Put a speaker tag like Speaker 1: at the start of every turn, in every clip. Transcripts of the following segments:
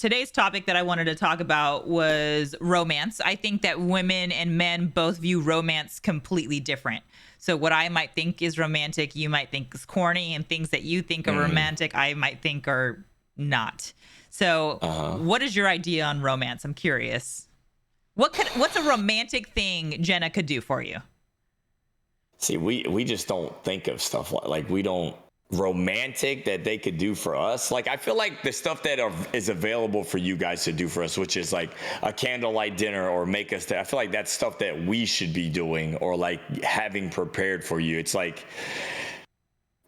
Speaker 1: today's topic that I wanted to talk about was romance. I think that women and men both view romance completely different. So what I might think is romantic, you might think is corny, and things that you think are romantic, I might think are not. So what is your idea on romance? I'm curious. What's a romantic thing Jenna could do for you?
Speaker 2: See, we just don't think of stuff like we don't romantic that they could do for us. Like, I feel like the stuff that is available for you guys to do for us, which is like a candlelight dinner or make us, I feel like that's stuff that we should be doing or like having prepared for you. It's like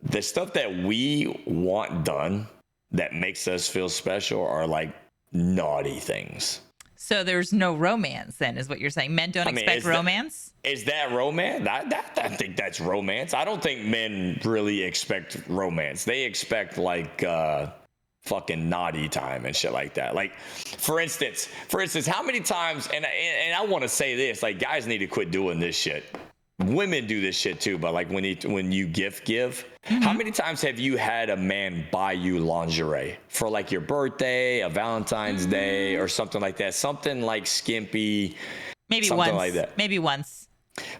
Speaker 2: the stuff that we want done that makes us feel special are like naughty things.
Speaker 1: So there's no romance then, is what you're saying. Men don't expect romance?
Speaker 2: Is that romance? I think that's romance. I don't think men really expect romance. They expect like fucking naughty time and shit like that. Like, for instance, how many times, and I want to say this, like, guys need to quit doing this shit. Women do this shit too, but like when you give, how many times have you had a man buy you lingerie for like your birthday, a Valentine's Day, or something like that? Something like skimpy,
Speaker 1: maybe
Speaker 2: something
Speaker 1: once,
Speaker 2: like that.
Speaker 1: Maybe once.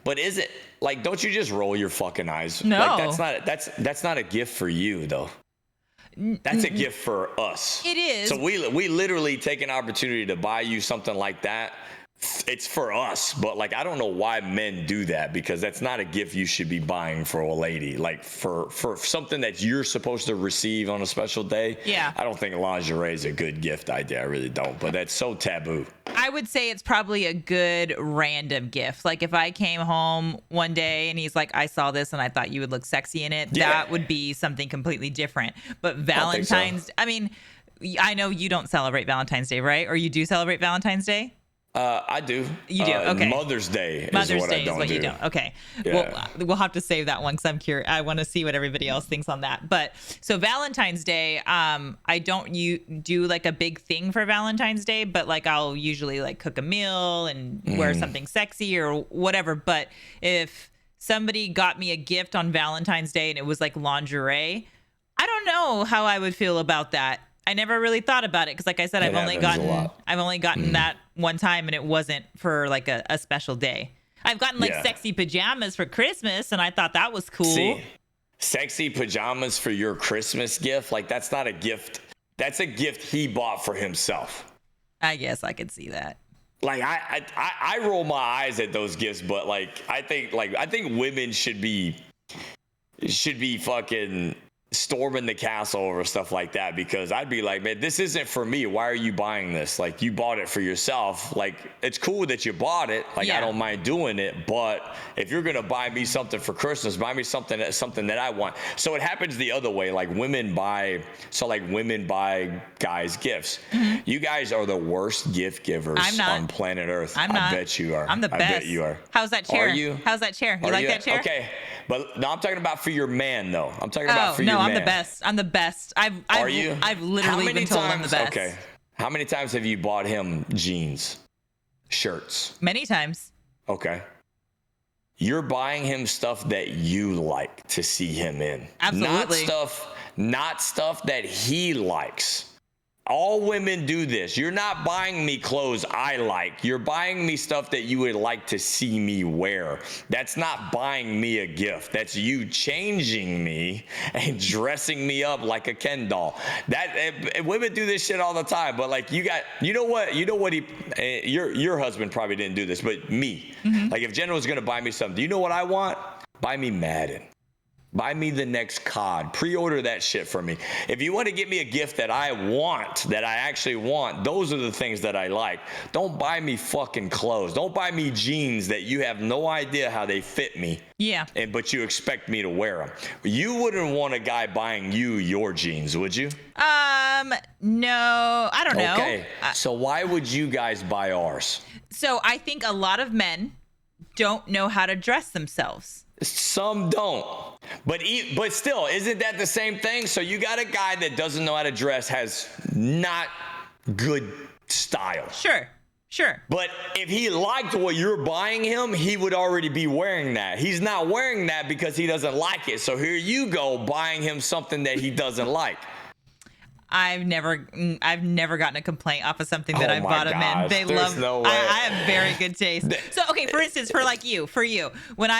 Speaker 2: But is it like? Don't you just roll your fucking eyes?
Speaker 1: No,
Speaker 2: like, that's not a gift for you though. That's a gift for us.
Speaker 1: It is.
Speaker 2: So we literally take an opportunity to buy you something like that. It's for us, but like, I don't know why men do that, because that's not a gift you should be buying for a lady. Like for something that you're supposed to receive on a special day.
Speaker 1: Yeah.
Speaker 2: I don't think lingerie is a good gift idea. I really don't, but that's so taboo.
Speaker 1: I would say it's probably a good random gift. Like if I came home one day and he's like, I saw this and I thought you would look sexy in it. Yeah. That would be something completely different. But Valentine's, I mean, I know you don't celebrate Valentine's Day, right? Or you do celebrate Valentine's Day?
Speaker 2: I do.
Speaker 1: You do? Okay.
Speaker 2: Mother's Day is
Speaker 1: Mother's
Speaker 2: what
Speaker 1: Day
Speaker 2: I don't
Speaker 1: is what
Speaker 2: do.
Speaker 1: you don't. Okay.
Speaker 2: Yeah.
Speaker 1: We'll have to save that one because I'm curious. I want to see what everybody else thinks on that. But so Valentine's Day, I don't do like a big thing for Valentine's Day, but like I'll usually like cook a meal and wear something sexy or whatever. But if somebody got me a gift on Valentine's Day and it was like lingerie, I don't know how I would feel about that. I never really thought about it because, like I said, I've only gotten that one time, and it wasn't for like a special day. I've gotten like sexy pajamas for Christmas, and I thought that was cool.
Speaker 2: See, sexy pajamas for your Christmas gift, like that's not a gift. That's a gift he bought for himself.
Speaker 1: I guess I could see that.
Speaker 2: Like I roll my eyes at those gifts, but like I think women should be fucking storming the castle over stuff like that, because I'd be like, man, this isn't for me. Why are you buying this? Like, you bought it for yourself. Like, it's cool that you bought it. Like, I don't mind doing it, but if you're gonna buy me something for Christmas, buy me something that I want. So it happens the other way. Like women buy guys gifts. You guys are the worst gift givers on planet Earth. I bet you are.
Speaker 1: I'm the best.
Speaker 2: I bet you are.
Speaker 1: How's that chair?
Speaker 2: Are you?
Speaker 1: How's that chair? You like that chair?
Speaker 2: Okay. But no, I'm talking about for your man, though. I'm talking about for your man.
Speaker 1: I'm the best. I'm the best.
Speaker 2: Are you?
Speaker 1: I've literally been told I'm the best.
Speaker 2: Okay. How many times have you bought him jeans, shirts?
Speaker 1: Many times.
Speaker 2: Okay. You're buying him stuff that you like to see him in.
Speaker 1: Absolutely.
Speaker 2: Not stuff that he likes. All women do this. You're not buying me clothes I like. You're buying me stuff that you would like to see me wear. That's not buying me a gift. That's you changing me and dressing me up like a Ken doll. Women do this shit all the time. But like your husband probably didn't do this, but me. Like if Jenna was gonna buy me something, do you know what I want? Buy me Madden. Buy me the next COD. Pre-order that shit for me. If you want to get me a gift that I actually want, those are the things that I like. Don't buy me fucking clothes. Don't buy me jeans that you have no idea how they fit me.
Speaker 1: Yeah.
Speaker 2: But you expect me to wear them. You wouldn't want a guy buying you your jeans, would you?
Speaker 1: No, I don't know.
Speaker 2: Okay. So why would you guys buy ours?
Speaker 1: So I think a lot of men don't know how to dress themselves.
Speaker 2: Some don't, but still, isn't that the same thing? So you got a guy that doesn't know how to dress, has not good style.
Speaker 1: Sure.
Speaker 2: But if he liked what you're buying him, he would already be wearing that. He's not wearing that because he doesn't like it. So here you go buying him something that he doesn't like.
Speaker 1: I've never gotten a complaint off of something that I bought a men. They love.
Speaker 2: No way.
Speaker 1: I have very good taste. So okay, for instance, for you, when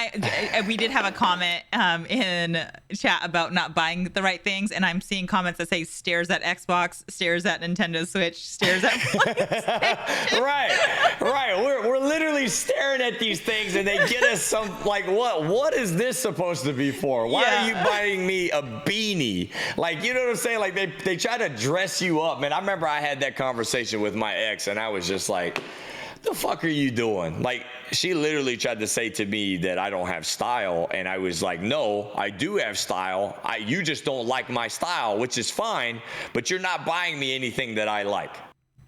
Speaker 1: we did have a comment in chat about not buying the right things, and I'm seeing comments that say stares at Xbox, stares at Nintendo Switch, stares at PlayStation.
Speaker 2: right. We're literally staring at these things, and they get us some like what is this supposed to be for? Why are you buying me a beanie? Like, you know what I'm saying? Like they try to dress you up, man. I remember I had that conversation with my ex, and I was just like, the fuck are you doing? Like, she literally tried to say to me that I don't have style, and I was like, no, I do have style. You just don't like my style, which is fine, but you're not buying me anything that I like.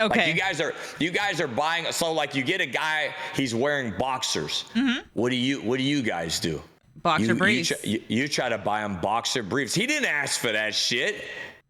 Speaker 1: Okay.
Speaker 2: Like you guys are buying. So like, you get a guy, he's wearing boxers. Mm-hmm. What do you guys do?
Speaker 1: Boxer briefs.
Speaker 2: You try to buy him boxer briefs. He didn't ask for that shit.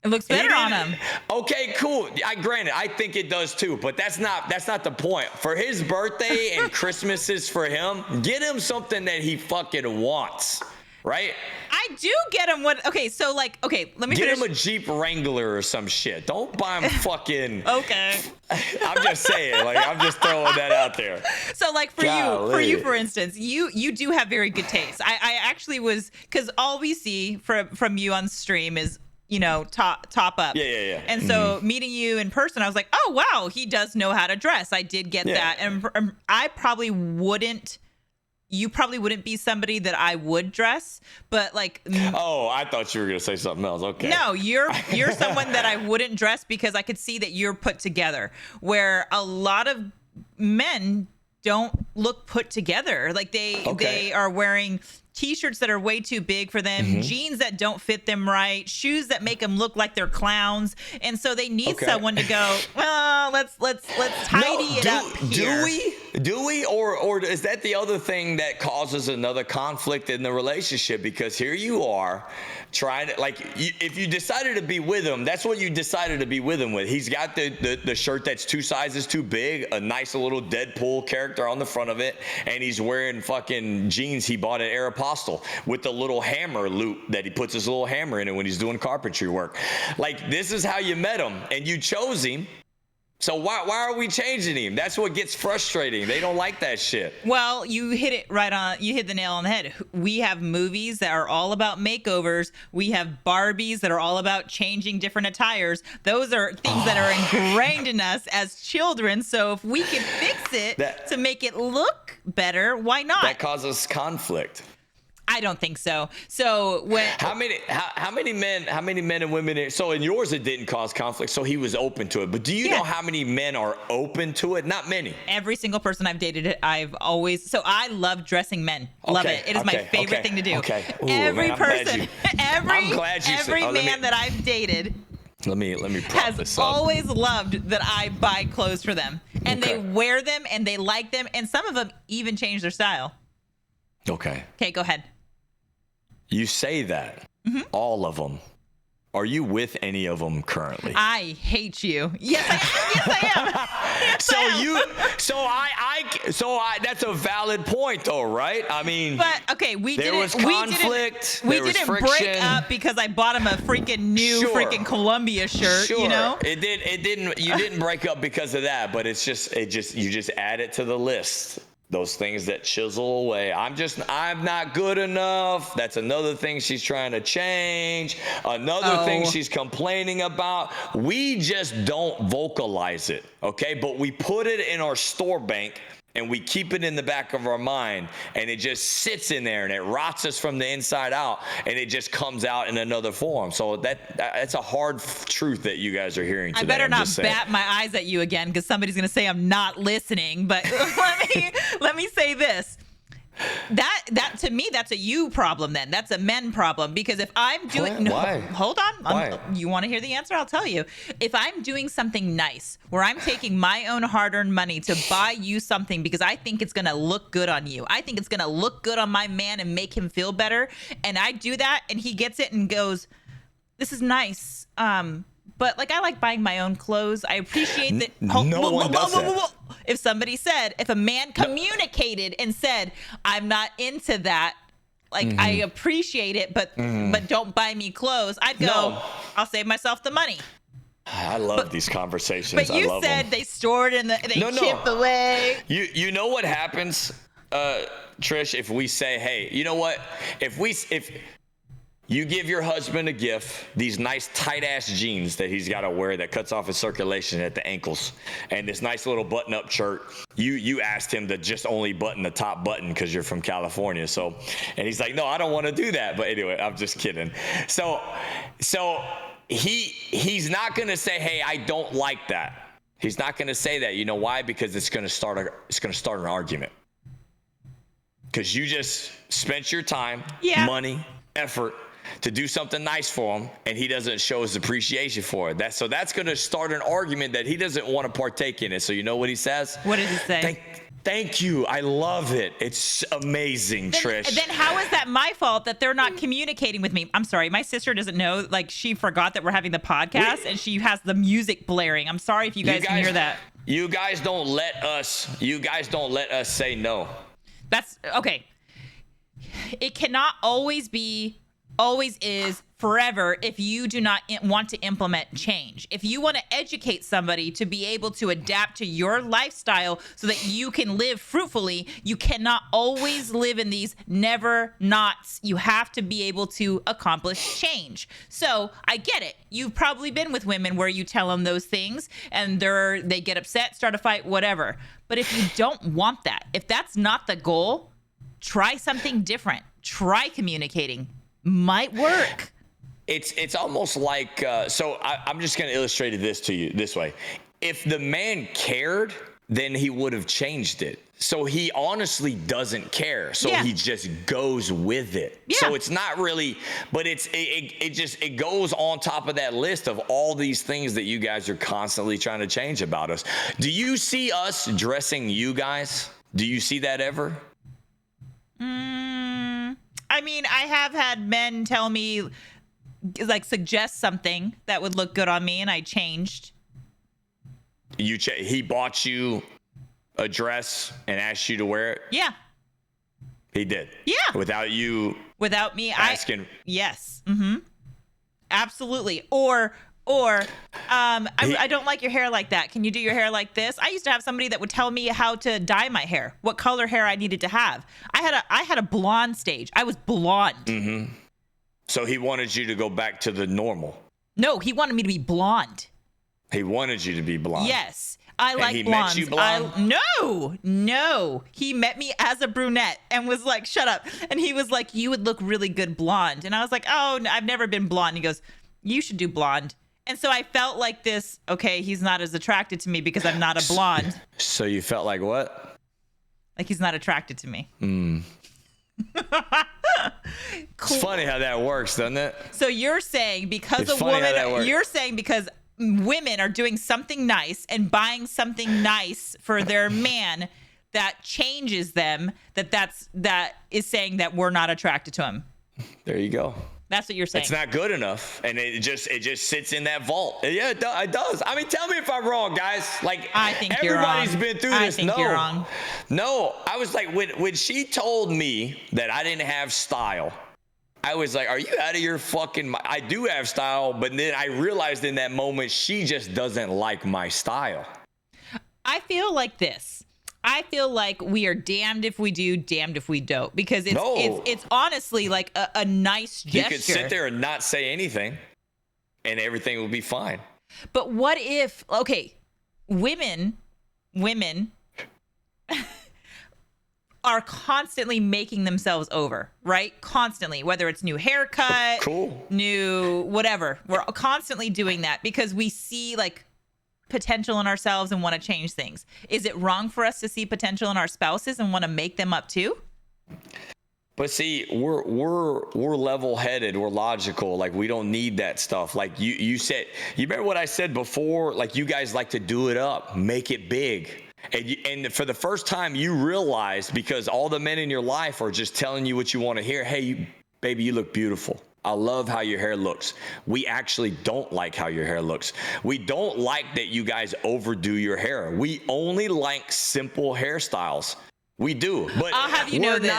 Speaker 1: It looks better on him.
Speaker 2: Okay, cool. Granted, I think it does too, but that's not the point. For his birthday and Christmases for him, get him something that he fucking wants, right?
Speaker 1: I do get him let me
Speaker 2: get
Speaker 1: finish.
Speaker 2: him a Jeep Wrangler or some shit. Don't buy him fucking.
Speaker 1: Okay.
Speaker 2: I'm just saying, like, I'm just throwing that out there.
Speaker 1: So like for you, for instance, you do have very good taste. I actually was, because all we see from you on stream is, you know, top up.
Speaker 2: Yeah.
Speaker 1: And so meeting you in person, I was like, oh wow, he does know how to dress. I did get that, and I probably wouldn't. You probably wouldn't be somebody that I would dress, but like.
Speaker 2: Oh, I thought you were gonna say something else. Okay.
Speaker 1: No, you're someone that I wouldn't dress because I could see that you're put together. Where a lot of men don't look put together. Like they are wearing T-shirts that are way too big for them, jeans that don't fit them right, shoes that make them look like they're clowns, and so they need someone to go, well, let's tidy it up here.
Speaker 2: Do we, or is that the other thing that causes another conflict in the relationship? Because here you are trying to, like, if you decided to be with him, that's what you decided to be with him with. He's got the shirt that's 2 sizes too big, a nice little Deadpool character on the front of it, and he's wearing fucking jeans he bought at Aeropostale with the little hammer loop that he puts his little hammer in it when he's doing carpentry work. Like, this is how you met him, and you chose him. So why are we changing him? That's what gets frustrating. They don't like that shit.
Speaker 1: Well, you hit it right on. You hit the nail on the head. We have movies that are all about makeovers. We have Barbies that are all about changing different attires. Those are things that are ingrained in us as children. So if we can fix it to make it look better, why not?
Speaker 2: That causes conflict.
Speaker 1: I don't think so. So when
Speaker 2: how many men and women? So in yours it didn't cause conflict, so he was open to it. But do you know how many men are open to it? Not many.
Speaker 1: Every single person I've dated, I've always. So I love dressing men. Love it. It is my favorite thing to do.
Speaker 2: Okay. Ooh,
Speaker 1: every
Speaker 2: man,
Speaker 1: person,
Speaker 2: I'm glad you
Speaker 1: every man that I've dated.
Speaker 2: Let me prop this up.
Speaker 1: Has always loved that I buy clothes for them, and they wear them and they like them, and some of them even change their style.
Speaker 2: Okay,
Speaker 1: go ahead.
Speaker 2: You say that. All of them. Are you with any of them currently?
Speaker 1: I hate you. Yes, I am.
Speaker 2: So that's a valid point, though, right? I mean,
Speaker 1: but okay, we didn't
Speaker 2: friction.
Speaker 1: break up because I bought him a freaking new freaking Columbia shirt.
Speaker 2: Sure.
Speaker 1: You know,
Speaker 2: it didn't. You didn't break up because of that, but you just add it to the list. Those things that chisel away. I'm not good enough. That's another thing she's trying to change. Another thing she's complaining about. We just don't vocalize it, okay? But we put it in our store bank and we keep it in the back of our mind, and it just sits in there and it rots us from the inside out, and it just comes out in another form. So that's a hard truth that you guys are hearing today.
Speaker 1: I better not bat my eyes at you again, because somebody's gonna say I'm not listening. But let me say this. That to me, that's a you problem. Then that's a men problem, because if I'm doing hold on, you want to hear the answer? I'll tell you. If I'm doing something nice where I'm taking my own hard-earned money to buy you something because I think it's gonna look good on you, I think it's gonna look good on my man and make him feel better, and I do that, and he gets it and goes, "This is nice." But like, I like buying my own clothes. I appreciate that.
Speaker 2: No one does that.
Speaker 1: If a man communicated and said, "I'm not into that," like, I appreciate it, but don't buy me clothes, I'd go, I'll save myself the money.
Speaker 2: I love these conversations.
Speaker 1: But you
Speaker 2: I love
Speaker 1: said
Speaker 2: them.
Speaker 1: they stored in they chip away.
Speaker 2: You know what happens, Trish, if we say, hey, you know what? If you give your husband a gift, these nice tight ass jeans that he's got to wear that cuts off his circulation at the ankles, and this nice little button up shirt, you asked him to just only button the top button because you're from California. So, and he's like, no, I don't want to do that. But anyway, I'm just kidding. So he's not going to say, hey, I don't like that. He's not going to say that. You know why? Because it's going to start an argument. Because you just spent your time, money, effort to do something nice for him, and he doesn't show his appreciation for it. So that's going to start an argument that he doesn't want to partake in it. So you know what he says?
Speaker 1: What does he say?
Speaker 2: Thank you. I love it. It's amazing, Trish.
Speaker 1: Then how is that my fault that they're not communicating with me? I'm sorry. My sister doesn't know. Like, she forgot that we're having the podcast, and she has the music blaring. I'm sorry if you guys can hear that.
Speaker 2: You guys don't let us say no.
Speaker 1: That's okay. It cannot always is forever if you do not want to implement change. If you want to educate somebody to be able to adapt to your lifestyle so that you can live fruitfully, you cannot always live in these never nots. You have to be able to accomplish change. So I get it. You've probably been with women where you tell them those things and they get upset, start a fight, whatever. But if you don't want that, if that's not the goal, try something different. Try communicating. Might work.
Speaker 2: It's almost like, so I'm just going to illustrate this to you this way. If the man cared, then he would have changed it. So he honestly doesn't care. So he just goes with it. Yeah. So it's not really, but it goes on top of that list of all these things that you guys are constantly trying to change about us. Do you see us dressing you guys? Do you see that ever?
Speaker 1: I mean, I have had men tell me, like, suggest something that would look good on me, and I changed.
Speaker 2: He bought you a dress and asked you to wear it?
Speaker 1: Yeah.
Speaker 2: He did?
Speaker 1: Yeah.
Speaker 2: Without me asking?
Speaker 1: Yes. Mm-hmm. Absolutely. Or I don't like your hair like that. Can you do your hair like this? I used to have somebody that would tell me how to dye my hair, what color hair I needed to have. I had a blonde stage. I was blonde.
Speaker 2: Mm-hmm. So he wanted you to go back to the normal.
Speaker 1: No, he wanted me to be blonde.
Speaker 2: He wanted you to be blonde.
Speaker 1: Yes. I like
Speaker 2: he
Speaker 1: blondes.
Speaker 2: Met you blonde?
Speaker 1: No. He met me as a brunette and was like, shut up. And he was like, you would look really good blonde. And I was like, oh, I've never been blonde. He goes, you should do blonde. And so I felt like this, okay, he's not as attracted to me because I'm not a blonde.
Speaker 2: So you felt like what?
Speaker 1: Like he's not attracted to me.
Speaker 2: It's funny how that works, doesn't it?
Speaker 1: So you're saying because women are doing something nice and buying something nice for their man that changes them, that is saying that we're not attracted to him.
Speaker 2: There you go.
Speaker 1: That's what you're saying.
Speaker 2: It's not good enough, and it just sits in that vault. Yeah, it does. I mean, tell me if I'm wrong, guys. Like,
Speaker 1: I think you're wrong.
Speaker 2: Everybody's been through this. You're wrong. No, I was like, when she told me that I didn't have style, I was like, are you out of your fucking mind? I do have style, but then I realized in that moment she just doesn't like my style.
Speaker 1: I feel like this. I feel like we are damned if we do, damned if we don't, because it's honestly like a nice gesture.
Speaker 2: You could sit there and not say anything, and everything will be fine.
Speaker 1: But what if, okay, women are constantly making themselves over, right? Constantly, whether it's new haircut, new whatever. We're constantly doing that because we see like potential in ourselves and want to change things. Is it wrong for us to see potential in our spouses and want to make them up too?
Speaker 2: But see, we're level-headed, we're logical. Like, we don't need that stuff. Like you said, you remember what I said before? Like, you guys like to do it up, make it big. And for the first time, you realized, because all the men in your life are just telling you what you want to hear. Hey, baby, you look beautiful. I love how your hair looks. We actually don't like how your hair looks. We don't like that you guys overdo your hair. We only like simple hairstyles. We do. But
Speaker 1: I'll have you know this.
Speaker 2: We're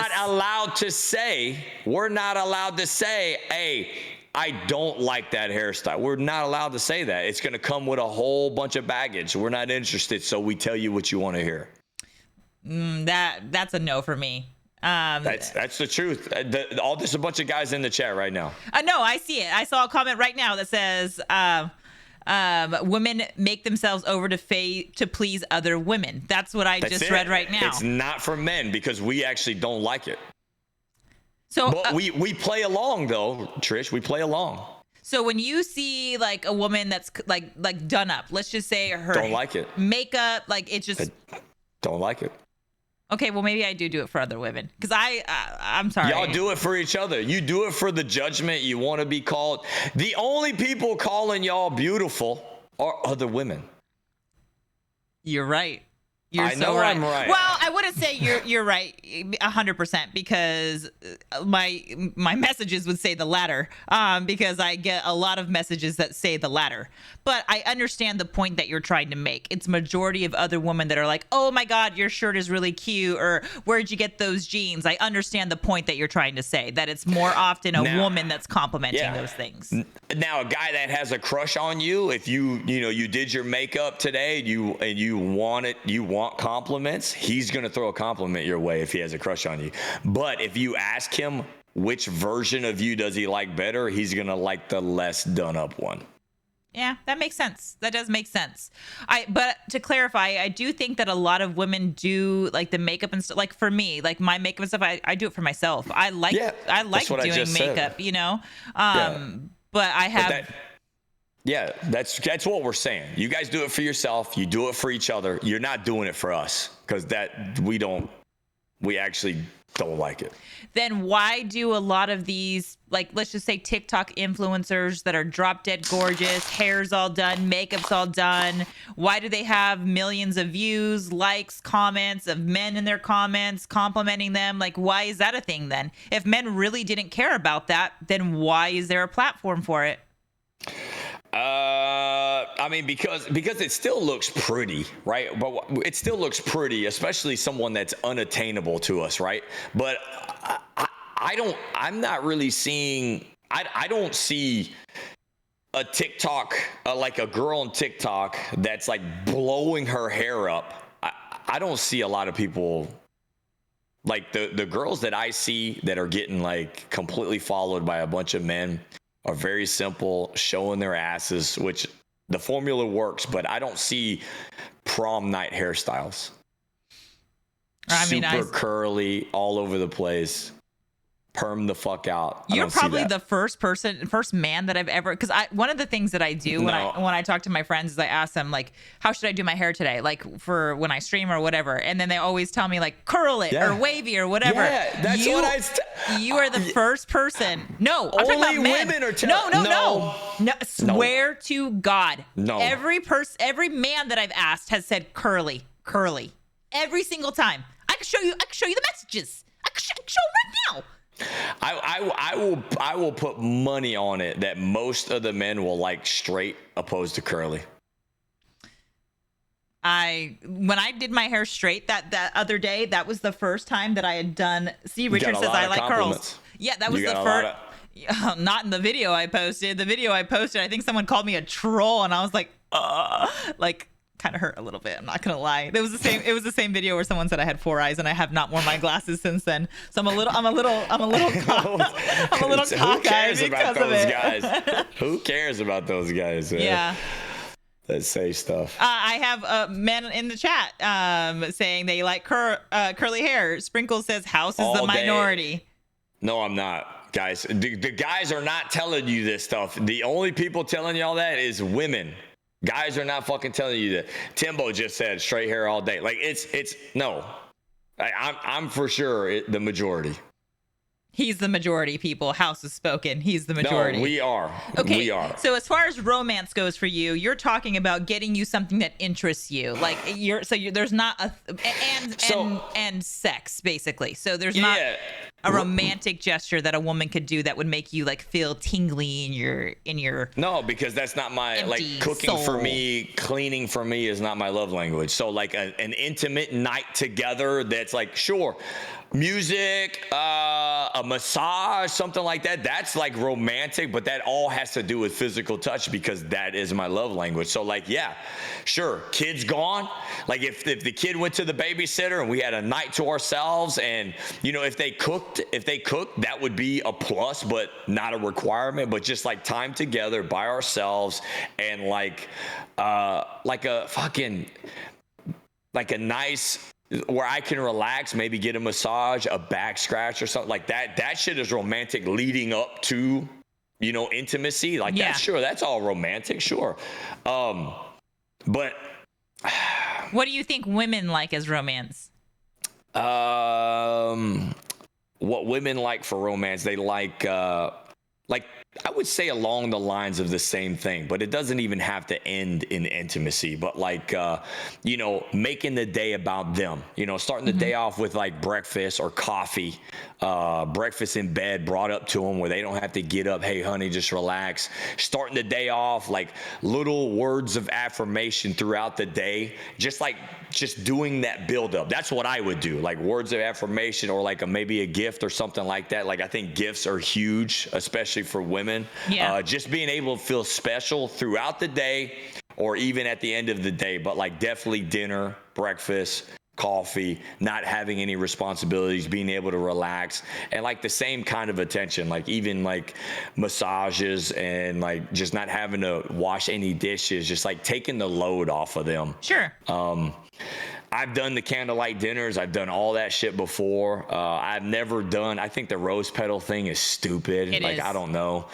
Speaker 2: not allowed to say, hey, I don't like that hairstyle. We're not allowed to say that. It's going to come with a whole bunch of baggage. We're not interested, so we tell you what you want to hear.
Speaker 1: That's a no for me.
Speaker 2: That's the truth. There's a bunch of guys in the chat right now.
Speaker 1: No, I see it. I saw a comment right now that says, women make themselves over to please other women. That's what I just read right now.
Speaker 2: It's not for men because we actually don't like it.
Speaker 1: So,
Speaker 2: but we play along though, Trish. We play along.
Speaker 1: So when you see like a woman that's like done up, let's just say her
Speaker 2: don't like it
Speaker 1: makeup, like it's just
Speaker 2: don't like it.
Speaker 1: Okay, well maybe I do it for other women because I'm sorry.
Speaker 2: Y'all do it for each other. You do it for the judgment you want to be called. The only people calling y'all beautiful are other women.
Speaker 1: You're right. You're
Speaker 2: I know I'm right.
Speaker 1: Well, I wouldn't say you're right 100% because my messages would say the latter because I get a lot of messages that say the latter. But I understand the point that you're trying to make. It's majority of other women that are like, oh my God, your shirt is really cute, or where'd you get those jeans? I understand the point that you're trying to say, that it's more often a woman that's complimenting those things.
Speaker 2: Now, a guy that has a crush on you, if you did your makeup today, you want compliments, he's going to throw a compliment your way if he has a crush on you. But if you ask him which version of you does he like better, he's going to like the less done up one.
Speaker 1: Yeah, that makes sense. That does make sense. But to clarify, I do think that a lot of women do like the makeup and stuff. Like for me, like my makeup and stuff, I do it for myself. I like doing makeup, but I have.
Speaker 2: That's what we're saying. You guys do it for yourself. You do it for each other. You're not doing it for us because we actually don't like it.
Speaker 1: Then why do a lot of these, like, let's just say TikTok influencers that are drop dead gorgeous, hair's all done, makeup's all done, why do they have millions of views, likes, comments of men in their comments complimenting them? Like, why is that a thing then? If men really didn't care about that, then why is there a platform for it?
Speaker 2: I mean, because it still looks pretty, right? But it still looks pretty, especially someone that's unattainable to us, right? But I'm not really seeing, I don't see a TikTok, like a girl on TikTok that's like blowing her hair up. I don't see a lot of people, like the girls that I see that are getting like completely followed by a bunch of men are very simple, showing their asses, which the formula works, but I don't see prom night hairstyles. Super curly, all over the place. Perm the fuck out.
Speaker 1: You're probably the first man that I've ever, because one of the things that I do when I talk to my friends is I ask them like, how should I do my hair today? Like for when I stream or whatever. And then they always tell me like curl it or wavy or whatever.
Speaker 2: Yeah, that's
Speaker 1: you are the first person. No, I'm
Speaker 2: only
Speaker 1: talking about men.
Speaker 2: Women are no.
Speaker 1: Swear to God.
Speaker 2: No.
Speaker 1: Every man that I've asked has said curly. Every single time. I can show you the messages. I can show right now.
Speaker 2: I will put money on it that most of the men will like straight opposed to curly.
Speaker 1: When I did my hair straight that other day, that was the first time that I had done. See, Richard says I like curls. Yeah, that was the first. Not in the video I posted. The video I posted, I think someone called me a troll, and I was like, kind of hurt a little bit. I'm not gonna lie. It was the same video where someone said I had 4 eyes, and I have not worn my glasses since then. So I'm a little cockeyed because of it.
Speaker 2: Guys? Who cares about those guys? Man?
Speaker 1: Yeah.
Speaker 2: That say stuff.
Speaker 1: I have men in the chat saying they like curly hair. Sprinkle says House is the minority.
Speaker 2: Day. No, I'm not, guys. The guys are not telling you this stuff. The only people telling y'all that is women. Guys are not fucking telling you that. Timbo just said straight hair all day. Like it's no. I'm for sure the majority.
Speaker 1: He's the majority, people. House has spoken. He's the majority.
Speaker 2: No, we are.
Speaker 1: Okay.
Speaker 2: We are.
Speaker 1: So as far as romance goes for you, you're talking about getting you something that interests you. Like there's not and sex basically. So there's not. a romantic gesture that a woman could do that would make you like feel tingly in your
Speaker 2: No, because that's not my like cooking
Speaker 1: soul.
Speaker 2: for me, cleaning for me is not my love language. So like an intimate night together that's like sure, music, a massage, something like that. That's like romantic, but that all has to do with physical touch because that is my love language. So like yeah, sure, kids gone. Like if the kid went to the babysitter and we had a night to ourselves, and you know if they cooked, that would be a plus, but not a requirement. But just like time together by ourselves and like a fucking like a nice where I can relax, maybe get a massage, a back scratch or something like that. That shit is romantic leading up to, you know, intimacy. Like
Speaker 1: Yeah.
Speaker 2: that's sure, that's all romantic, sure. But
Speaker 1: what do you think women like as romance?
Speaker 2: what women like for romance, they like I would say along the lines of the same thing, but it doesn't even have to end in intimacy, but like, you know, making the day about them, you know, starting the day off with like breakfast or coffee, breakfast in bed brought up to them where they don't have to get up. Hey, honey, just relax. Starting the day off, like little words of affirmation throughout the day, just doing that build up. That's what I would do, like words of affirmation or like maybe a gift or something like that. Like I think gifts are huge, especially for women.
Speaker 1: Yeah.
Speaker 2: Just being able to feel special throughout the day or even at the end of the day, but like definitely dinner, breakfast, coffee, not having any responsibilities, being able to relax, and like the same kind of attention, like even like massages and like just not having to wash any dishes, just like taking the load off of them.
Speaker 1: Sure.
Speaker 2: I've done the candlelight dinners. I've done all that shit before. I've never done, I think the rose petal thing is stupid.
Speaker 1: It
Speaker 2: like,
Speaker 1: is.
Speaker 2: I don't know.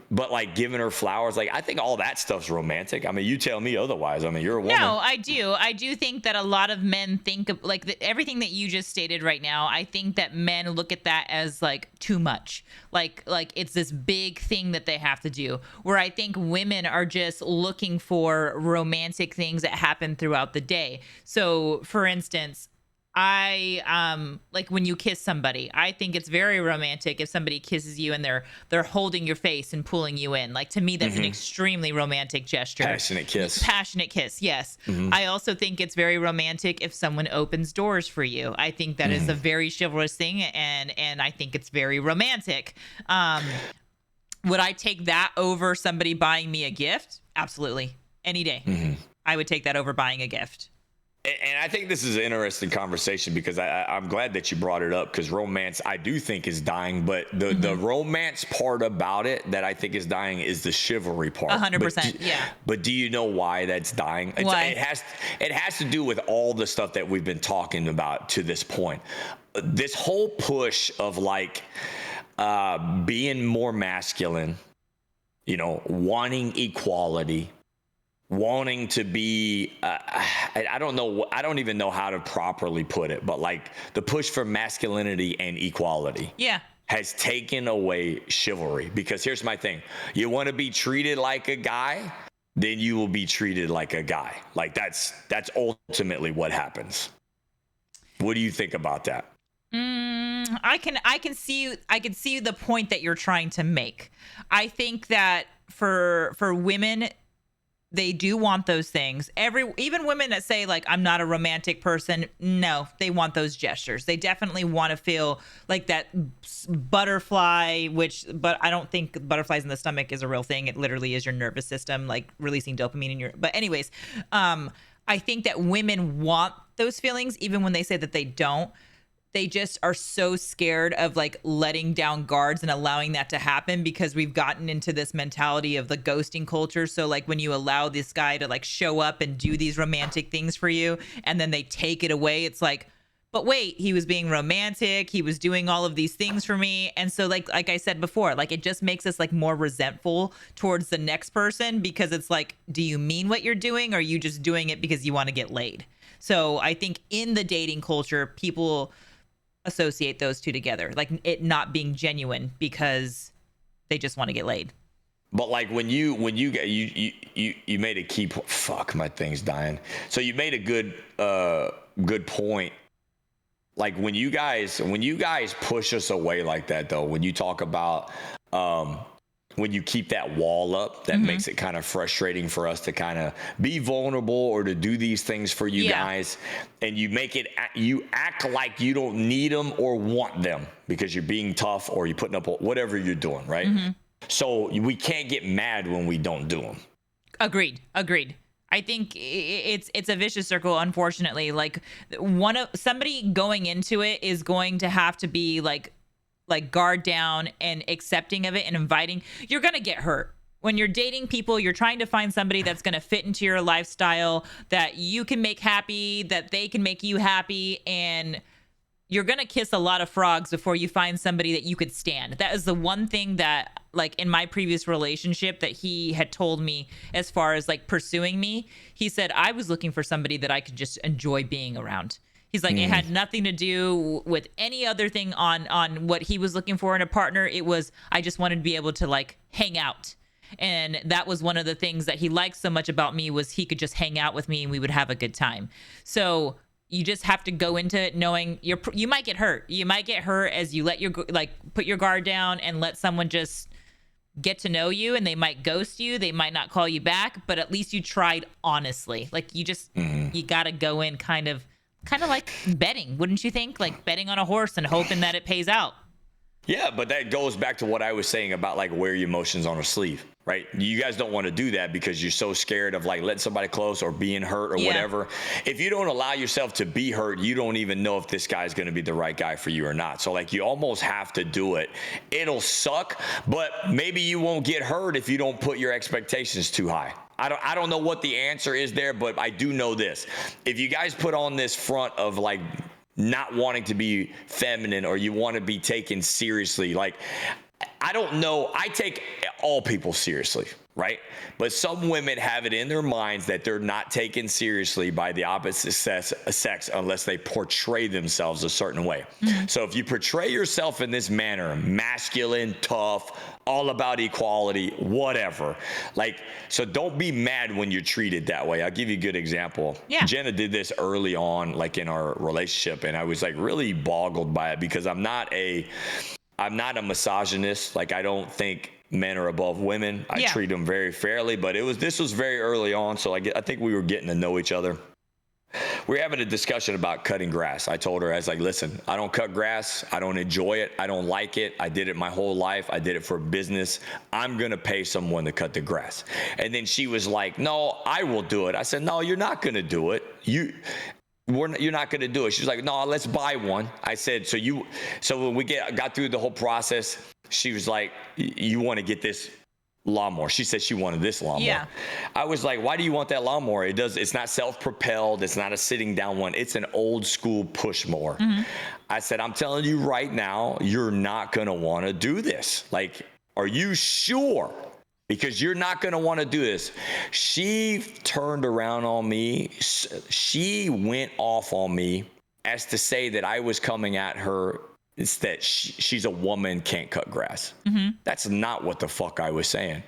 Speaker 2: But like giving her flowers, like I think all that stuff's romantic. I mean, you tell me otherwise. I mean, you're a woman.
Speaker 1: No, I do. I do think that a lot of men think of like everything that you just stated right now. I think that men look at that as like too much. Like it's this big thing that they have to do. Where I think women are just looking for romantic things that happen throughout the day. So, for instance, I like when you kiss somebody, I think it's very romantic if somebody kisses you and they're holding your face and pulling you in. Like to me, that's an extremely romantic gesture.
Speaker 2: Passionate kiss.
Speaker 1: Passionate kiss, yes. I also think it's very romantic if someone opens doors for you. I think that is a very chivalrous thing, and I think it's very romantic. Would I take that over somebody buying me a gift? Absolutely. Any day. I would take that over buying a gift.
Speaker 2: And I think this is an interesting conversation because I'm glad that you brought it up, because romance, I do think, is dying. But the romance part about it that I think is dying is the chivalry part.
Speaker 1: 100%, yeah.
Speaker 2: But do you know why that's dying?
Speaker 1: Why?
Speaker 2: It has to do with all the stuff that we've been talking about to this point. This whole push of like being more masculine, you know, wanting equality, wanting to be I don't even know how to properly put it, but like the push for masculinity and equality has taken away chivalry. Because here's my thing, you want to be treated like a guy, then you will be treated like a guy. Like that's ultimately what happens. What do you think about that?
Speaker 1: I can see the point that you're trying to make. I think that for women, they do want those things. Even women that say like, I'm not a romantic person, no, they want those gestures. They definitely want to feel like that butterfly, but I don't think butterflies in the stomach is a real thing. It literally is your nervous system, like releasing dopamine in your, but anyways, I think that women want those feelings, even when they say that they don't. They just are so scared of like letting down guards and allowing that to happen, because we've gotten into this mentality of the ghosting culture. So like when you allow this guy to like show up and do these romantic things for you and then they take it away, it's like, but wait, he was being romantic. He was doing all of these things for me. And so like I said before, like it just makes us like more resentful towards the next person, because it's like, do you mean what you're doing? Or are you just doing it because you want to get laid? So I think in the dating culture, people associate those two together, like it not being genuine because they just want to get laid.
Speaker 2: But like when you made a key point. Fuck, my thing's dying. So you made a good point like when you guys push us away like that, though, when you talk about when you keep that wall up, that makes it kind of frustrating for us to kind of be vulnerable or to do these things for you guys, and you make it, you act like you don't need them or want them because you're being tough or you're putting up whatever you're doing, right? So we can't get mad when we don't do them. Agreed.
Speaker 1: I think it's a vicious circle, unfortunately. Like somebody going into it is going to have to be like guard down and accepting of it and inviting. You're going to get hurt. When you're dating people, you're trying to find somebody that's going to fit into your lifestyle, that you can make happy, that they can make you happy, and you're going to kiss a lot of frogs before you find somebody that you could stand. That is the one thing that, like, in my previous relationship that he had told me as far as like pursuing me. He said, I was looking for somebody that I could just enjoy being around. He's like, it had nothing to do with any other thing on what he was looking for in a partner. It was, I just wanted to be able to like hang out. And that was one of the things that he liked so much about me, was he could just hang out with me and we would have a good time. So you just have to go into it knowing you might get hurt. You might get hurt as you let put your guard down and let someone just get to know you, and they might ghost you. They might not call you back, but at least you tried honestly. Like you just, you got to go in kind of like betting, wouldn't you think? Like betting on a horse and hoping that it pays out.
Speaker 2: Yeah, but that goes back to what I was saying about like wear your emotions on a sleeve, right? You guys don't want to do that because you're so scared of like letting somebody close or being hurt or whatever. If you don't allow yourself to be hurt, you don't even know if this guy's going to be the right guy for you or not. So like you almost have to do it. It'll suck, but maybe you won't get hurt if you don't put your expectations too high. I don't know what the answer is there, but I do know this. If you guys put on this front of like not wanting to be feminine, or you want to be taken seriously, like, I don't know. I take all people seriously, right? But some women have it in their minds that they're not taken seriously by the opposite sex unless they portray themselves a certain way. So if you portray yourself in this manner, masculine, tough, all about equality, whatever, like, so don't be mad when you're treated that way. I'll give you a good example. Jenna did this early on, like in our relationship, and I was like really boggled by it because I'm not a misogynist. Like, I don't think men are above women. I treat them very fairly, but this was very early on. So I think we were getting to know each other. We were having a discussion about cutting grass. I told her, I was like, listen, I don't cut grass. I don't enjoy it. I don't like it. I did it my whole life. I did it for business. I'm going to pay someone to cut the grass. And then she was like, no, I will do it. I said, no, you're not going to do it. You're not going to do it. She's like, no, let's buy one. I said, so when we got through the whole process, she was like, you want to get this lawnmower? She said she wanted this lawnmower. Yeah. I was like, why do you want that lawnmower? It's not self-propelled. It's not a sitting down one. It's an old school push mower. I said, I'm telling you right now, you're not going to want to do this. Like, are you sure? Because you're not going to want to do this. She turned around on me. She went off on me as to say that I was coming at her. It's that she's a woman, can't cut grass. That's not what the fuck I was saying.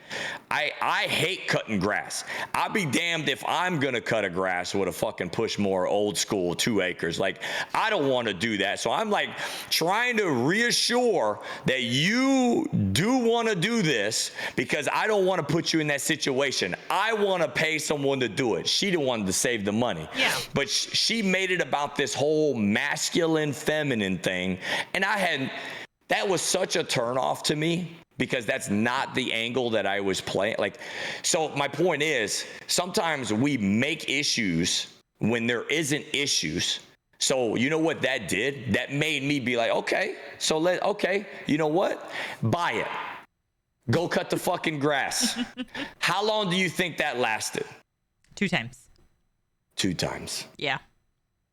Speaker 2: I hate cutting grass. I'll be damned if I'm going to cut a grass with a fucking push mower, old school, 2 acres. Like, I don't want to do that. So I'm like trying to reassure that you do want to do this because I don't want to put you in that situation. I want to pay someone to do it. She didn't want to save the money. Yeah. But she made it about this whole masculine, feminine thing. And that was such a turnoff to me because that's not the angle that I was playing. Like, so my point is, sometimes we make issues when there isn't issues. So you know what that did? That made me be like, okay, you know what? Buy it. Go cut the fucking grass. How long do you think that lasted?
Speaker 1: 2 times.
Speaker 2: 2 times.
Speaker 1: Yeah.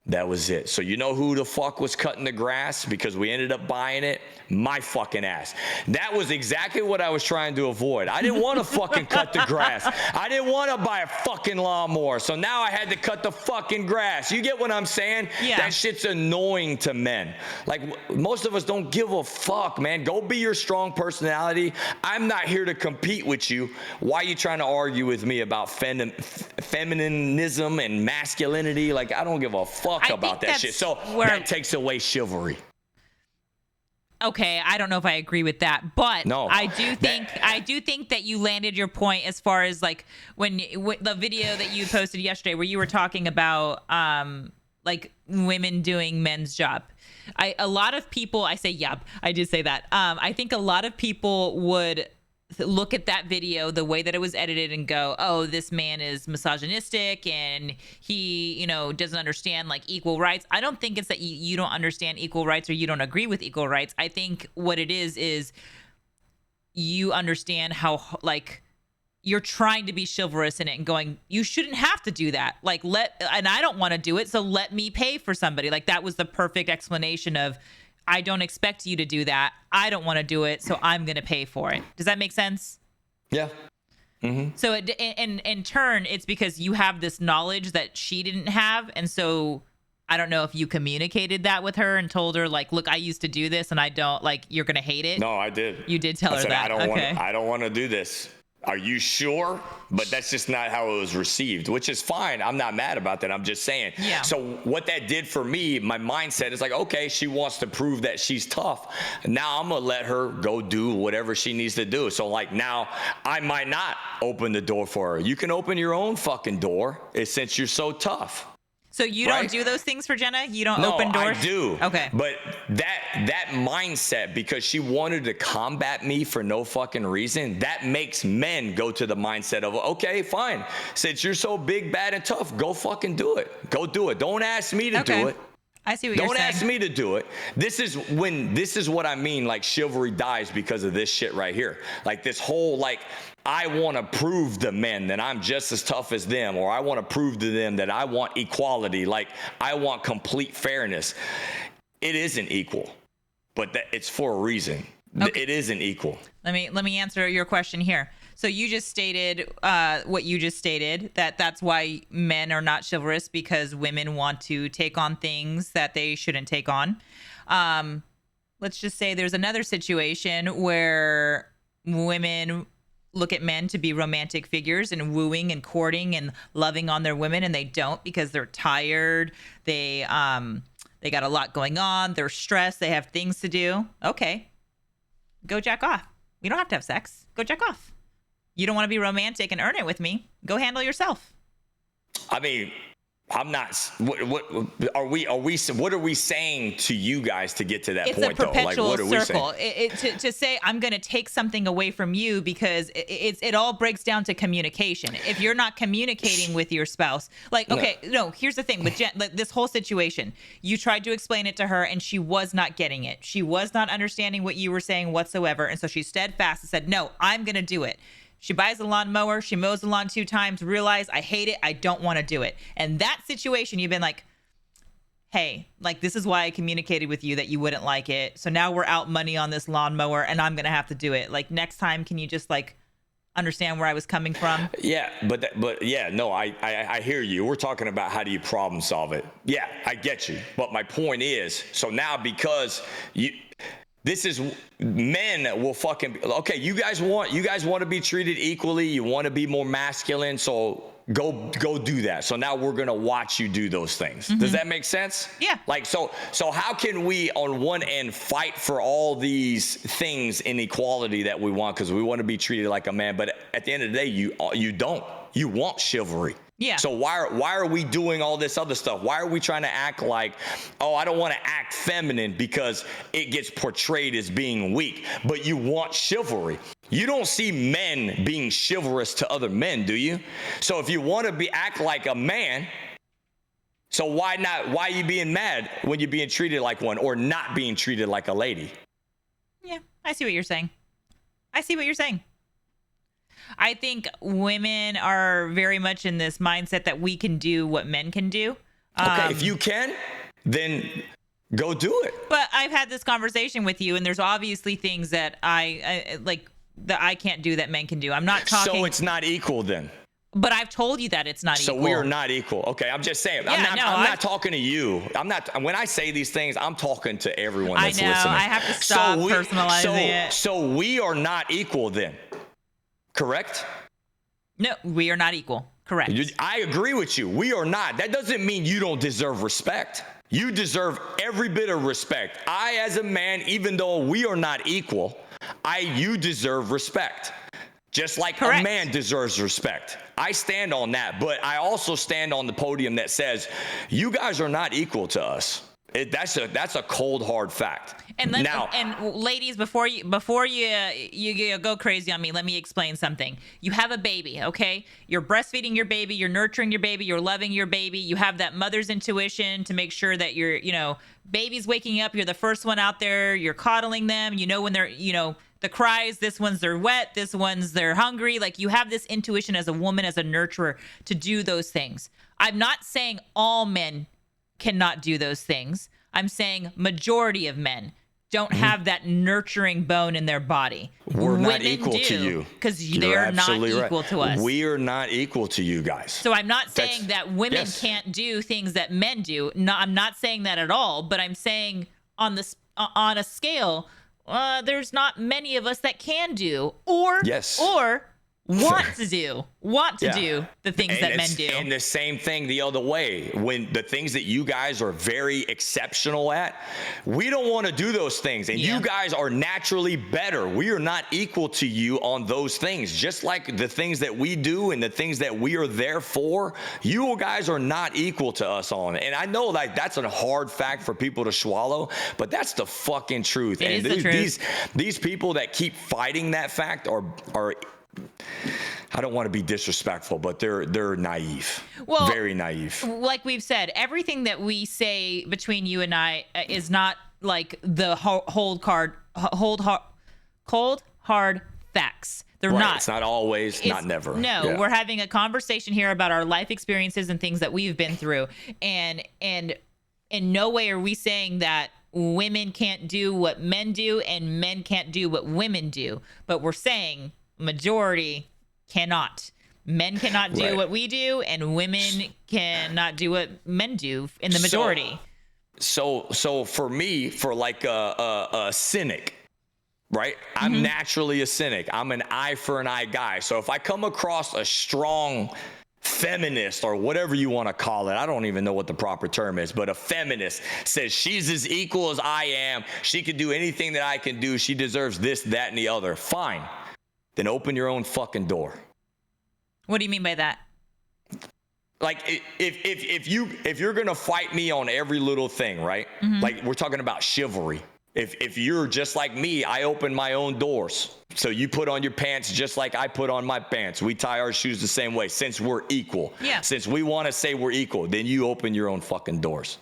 Speaker 2: That was it. So you know who the fuck was cutting the grass because we ended up buying it? My fucking ass. That was exactly what I was trying to avoid. I didn't want to fucking cut the grass. I didn't want to buy a fucking lawnmower. So now I had to cut the fucking grass. You get what I'm saying? Yeah. That shit's annoying to men. Like, most of us don't give a fuck, man. Go be your strong personality. I'm not here to compete with you. Why are you trying to argue with me about feminism and masculinity? Like, I don't give a fuck fuck about that shit. So that takes away chivalry.
Speaker 1: Okay, I don't know if I agree with that, but
Speaker 2: no,
Speaker 1: I do think that you landed your point as far as like when the video that you posted yesterday where you were talking about like women doing men's job. A lot of people, I say yep, I did say that. I think a lot of people would look at that video, the way that it was edited, and go, oh, this man is misogynistic and he, you know, doesn't understand like equal rights. I don't think it's that you don't understand equal rights or you don't agree with equal rights. I think what it is you understand how like you're trying to be chivalrous in it and going, you shouldn't have to do that. Like and I don't want to do it, so let me pay for somebody. Like that was the perfect explanation of, I don't expect you to do that. I don't want to do it, so I'm going to pay for it. Does that make sense?
Speaker 2: Yeah. Mm-hmm.
Speaker 1: So in turn, it's because you have this knowledge that she didn't have. And so I don't know if you communicated that with her and told her, like, look, I used to do this and I don't, like, you're going to hate it.
Speaker 2: No, I did.
Speaker 1: You did tell her that.
Speaker 2: I don't want to do this. Are you sure? But that's just not how it was received, which is fine. I'm not mad about that. I'm just saying.
Speaker 1: Yeah.
Speaker 2: So what that did for me, my mindset is like, okay, she wants to prove that she's tough. Now I'm going to let her go do whatever she needs to do. So like now I might not open the door for her. You can open your own fucking door since you're so tough.
Speaker 1: So you don't do those things for Jenna? You don't open doors?
Speaker 2: No, I do.
Speaker 1: Okay.
Speaker 2: But that mindset, because she wanted to combat me for no fucking reason, that makes men go to the mindset of, okay, fine. Since you're so big, bad, and tough, go fucking do it. Go do it. Don't ask me to do it.
Speaker 1: I see what you're saying.
Speaker 2: Don't ask me to do it. This is what I mean, like chivalry dies because of this shit right here. Like this whole, like, I want to prove to men that I'm just as tough as them, or I want to prove to them that I want equality. Like I want complete fairness. It isn't equal, but it's for a reason. Okay. It isn't equal.
Speaker 1: Let me answer your question here. So you just stated what you just stated, that's why men are not chivalrous, because women want to take on things that they shouldn't take on. Let's just say there's another situation where women look at men to be romantic figures and wooing and courting and loving on their women, and they don't because they're tired. They got a lot going on. They're stressed. They have things to do. Okay, go jack off. We don't have to have sex. Go jack off. You don't want to be romantic and earn it with me. Go handle yourself.
Speaker 2: I mean, I'm not. What are we? What are we saying to you guys to get to that point?
Speaker 1: It's a perpetual
Speaker 2: Like, what are
Speaker 1: circle.
Speaker 2: We saying?
Speaker 1: To say I'm going to take something away from you, because it all breaks down to communication. If you're not communicating with your spouse, like, okay, no. Here's the thing with like, this whole situation. You tried to explain it to her, and she was not getting it. She was not understanding what you were saying whatsoever, and so she steadfast and said, "No, I'm going to do it." She buys a lawnmower. She mows the lawn 2 times. Realize I hate it. I don't want to do it. And that situation, you've been like, hey, like, this is why I communicated with you that you wouldn't like it. So now we're out money on this lawnmower, and I'm going to have to do it. Like, next time, can you just like understand where I was coming from?
Speaker 2: Yeah, but yeah, no, I hear you. We're talking about how do you problem solve it. Yeah, I get you. But my point is, so now because this is men will fucking okay. You guys want to be treated equally. You want to be more masculine. So go do that. So now we're gonna watch you do those things. Mm-hmm. Does that make sense?
Speaker 1: Yeah.
Speaker 2: Like so how can we on one end fight for all these things in equality that we want because we want to be treated like a man, but at the end of the day you don't. You want chivalry.
Speaker 1: Yeah.
Speaker 2: So why are we doing all this other stuff? Why are we trying to act like, oh, I don't want to act feminine because it gets portrayed as being weak, but you want chivalry. You don't see men being chivalrous to other men, do you? So if you want to act like a man, so why are you being mad when you're being treated like one or not being treated like a lady?
Speaker 1: Yeah, I see what you're saying. I think women are very much in this mindset that we can do what men can do.
Speaker 2: Okay, if you can, then go do it.
Speaker 1: But I've had this conversation with you, and there's obviously things that I like that I can't do that men can do. I'm not talking.
Speaker 2: So it's not equal then.
Speaker 1: But I've told you that it's not equal.
Speaker 2: So we are not equal. Okay, I'm just saying.
Speaker 1: Yeah,
Speaker 2: I'm not talking to you. I'm not. When I say these things, I'm talking to everyone that's listening.
Speaker 1: I have to stop personalizing it.
Speaker 2: So we are not equal then. Correct?
Speaker 1: No, we are not equal. Correct.
Speaker 2: I agree with you. We are not. That doesn't mean you don't deserve respect. You deserve every bit of respect. I, as a man, even though we are not equal, you deserve respect. Just like
Speaker 1: Correct.
Speaker 2: a man deserves respect. I stand on that, but I also stand on the podium that says, you guys are not equal to us. That's a cold, hard fact.
Speaker 1: And ladies, before you go crazy on me, let me explain something. You have a baby, okay? You're breastfeeding your baby, you're nurturing your baby, you're loving your baby. You have that mother's intuition to make sure that baby's waking up. You're the first one out there. You're coddling them. You know when they're, the cries. This one's they're wet. This one's they're hungry. Like, you have this intuition as a woman, as a nurturer, to do those things. I'm not saying all men cannot do those things. I'm saying majority of men don't have that nurturing bone in their body.
Speaker 2: We're not equal to you.
Speaker 1: Because they're not equal to us.
Speaker 2: We are not equal to you guys.
Speaker 1: So I'm not saying that women can't do things that men do. No, I'm not saying that at all. But I'm saying on a scale, there's not many of us that can do or want to do the things that men do.
Speaker 2: And the same thing the other way. When the things that you guys are very exceptional at, we don't want to do those things. And you guys are naturally better. We are not equal to you on those things. Just like the things that we do and the things that we are there for, you guys are not equal to us on. And I know that's a hard fact for people to swallow, but that's the fucking truth.
Speaker 1: It is the truth.
Speaker 2: These people that keep fighting that fact are I don't want to be disrespectful, but they're naive. Well, very naive.
Speaker 1: Like we've said, everything that we say between you and I is not like the cold hard facts. They're not.
Speaker 2: It's not always, not never.
Speaker 1: No, we're having a conversation here about our life experiences and things that we've been through, and in no way are we saying that women can't do what men do and men can't do what women do, but we're saying majority cannot. Men cannot do what we do, and women cannot do what men do in the majority.
Speaker 2: So for me, for like a cynic, right? I'm naturally a cynic. I'm an eye for an eye guy. So if I come across a strong feminist or whatever you want to call it, I don't even know what the proper term is, but a feminist says she's as equal as I am. She can do anything that I can do. She deserves this, that, and the other. Fine. Then open your own fucking door.
Speaker 1: What do you mean by that?
Speaker 2: Like, if you're gonna fight me on every little thing, right? Like, we're talking about chivalry. If you're just like me, I open my own doors. So you put on your pants just like I put on my pants. We tie our shoes the same way, since we're equal. Yeah. Since we want to say we're equal, then you open your own fucking doors.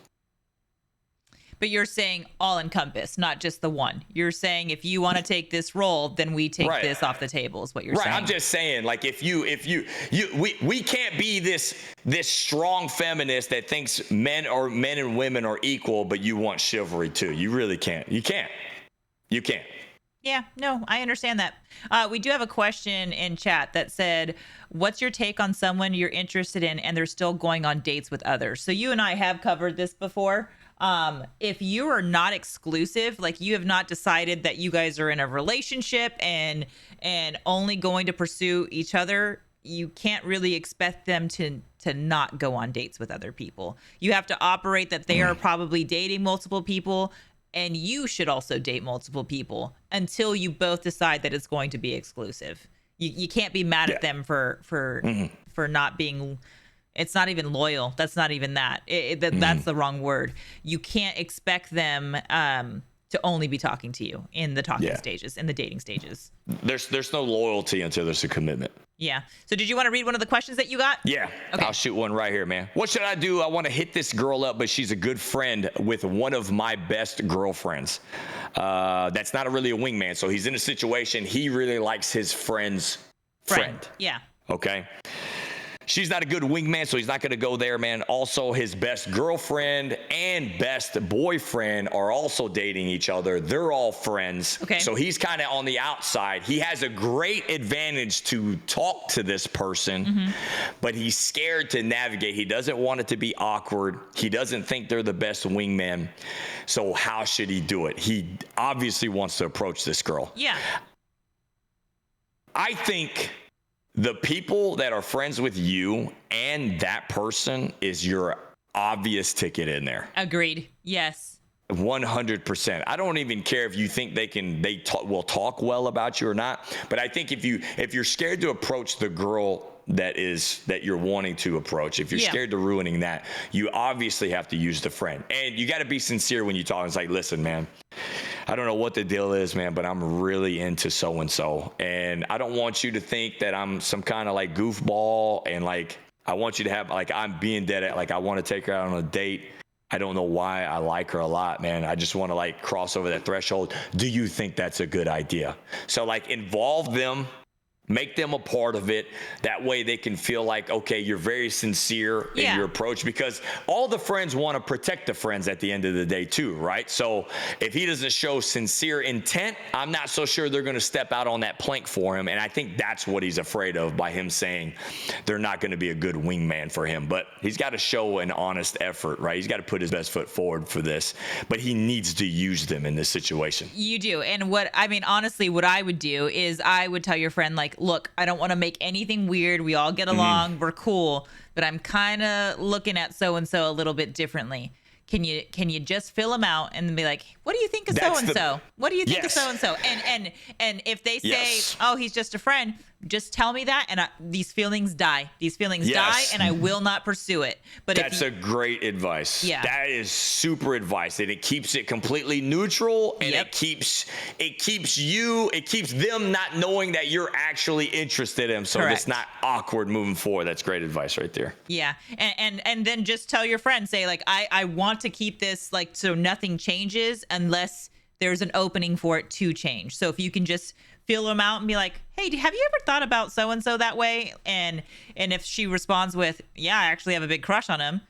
Speaker 1: But you're saying all encompass, not just the one. You're saying if you want to take this role, then we take this off the table, is what you're saying.
Speaker 2: Right. I'm just saying, like, we can't be this strong feminist that thinks men and women are equal, but you want chivalry too. You really can't. You can't.
Speaker 1: Yeah, no, I understand that. We do have a question in chat that said, what's your take on someone you're interested in and they're still going on dates with others? So you and I have covered this before. If you are not exclusive, like you have not decided that you guys are in a relationship and only going to pursue each other, you can't really expect them to not go on dates with other people. You have to operate that they are probably dating multiple people, and you should also date multiple people until you both decide that it's going to be exclusive. You can't be mad at them for not being. It's not even loyal. That's not even that. That's the wrong word. You can't expect them to only be talking to you in the talking stages, in the dating stages.
Speaker 2: There's no loyalty until there's a commitment.
Speaker 1: Yeah. So did you want to read one of the questions that you got?
Speaker 2: Yeah. Okay. I'll shoot one right here, man. What should I do? I want to hit this girl up, but she's a good friend with one of my best girlfriends. That's not really a wingman. So he's in a situation. He really likes his friend's friend.
Speaker 1: Yeah.
Speaker 2: Okay. She's not a good wingman, so he's not going to go there, man. Also, his best girlfriend and best boyfriend are also dating each other. They're all friends.
Speaker 1: Okay.
Speaker 2: So he's kind of on the outside. He has a great advantage to talk to this person, but he's scared to navigate. He doesn't want it to be awkward. He doesn't think they're the best wingman. So how should he do it? He obviously wants to approach this girl.
Speaker 1: Yeah.
Speaker 2: I think the people that are friends with you and that person is your obvious ticket in there.
Speaker 1: Agreed. Yes.
Speaker 2: 100%. I don't even care if you think will talk well about you or not. But I think if you're scared to approach the girl that you're wanting to approach, if you're scared to ruining that, you obviously have to use the friend. And you got to be sincere when you talk. It's like, listen, man, I don't know what the deal is, man, but I'm really into so-and-so. And I don't want you to think that I'm some kind of like goofball. And like, I want you to have, like, I'm being dead at, like, I want to take her out on a date. I don't know why I like her a lot, man. I just want to like cross over that threshold. Do you think that's a good idea? So like involve them, make them a part of it. That way they can feel like, okay, you're very sincere in your approach, because all the friends want to protect the friends at the end of the day too, right? So if he doesn't show sincere intent, I'm not so sure they're going to step out on that plank for him. And I think that's what he's afraid of by him saying they're not going to be a good wingman for him. But he's got to show an honest effort, right? He's got to put his best foot forward for this, but he needs to use them in this situation.
Speaker 1: You do. And honestly, what I would do is I would tell your friend, like, look, I don't want to make anything weird. We all get along. We're cool. But I'm kind of looking at so-and-so a little bit differently. Can you just fill them out and be like, what do you think of so-and-so? What do you think of so-and-so? And if they say, oh, he's just a friend, just tell me that, and these feelings die. These feelings die, and I will not pursue it. But
Speaker 2: that's a great advice.
Speaker 1: Yeah,
Speaker 2: that is super advice, and it keeps it completely neutral, and it keeps them not knowing that you're actually interested in them, so it's not awkward moving forward. That's great advice right there.
Speaker 1: Yeah, and then just tell your friend, say like, I want to keep this like so nothing changes unless there's an opening for it to change. So if you can just feel them out and be like, hey, have you ever thought about so-and-so that way? And if she responds with, yeah, I actually have a big crush on him,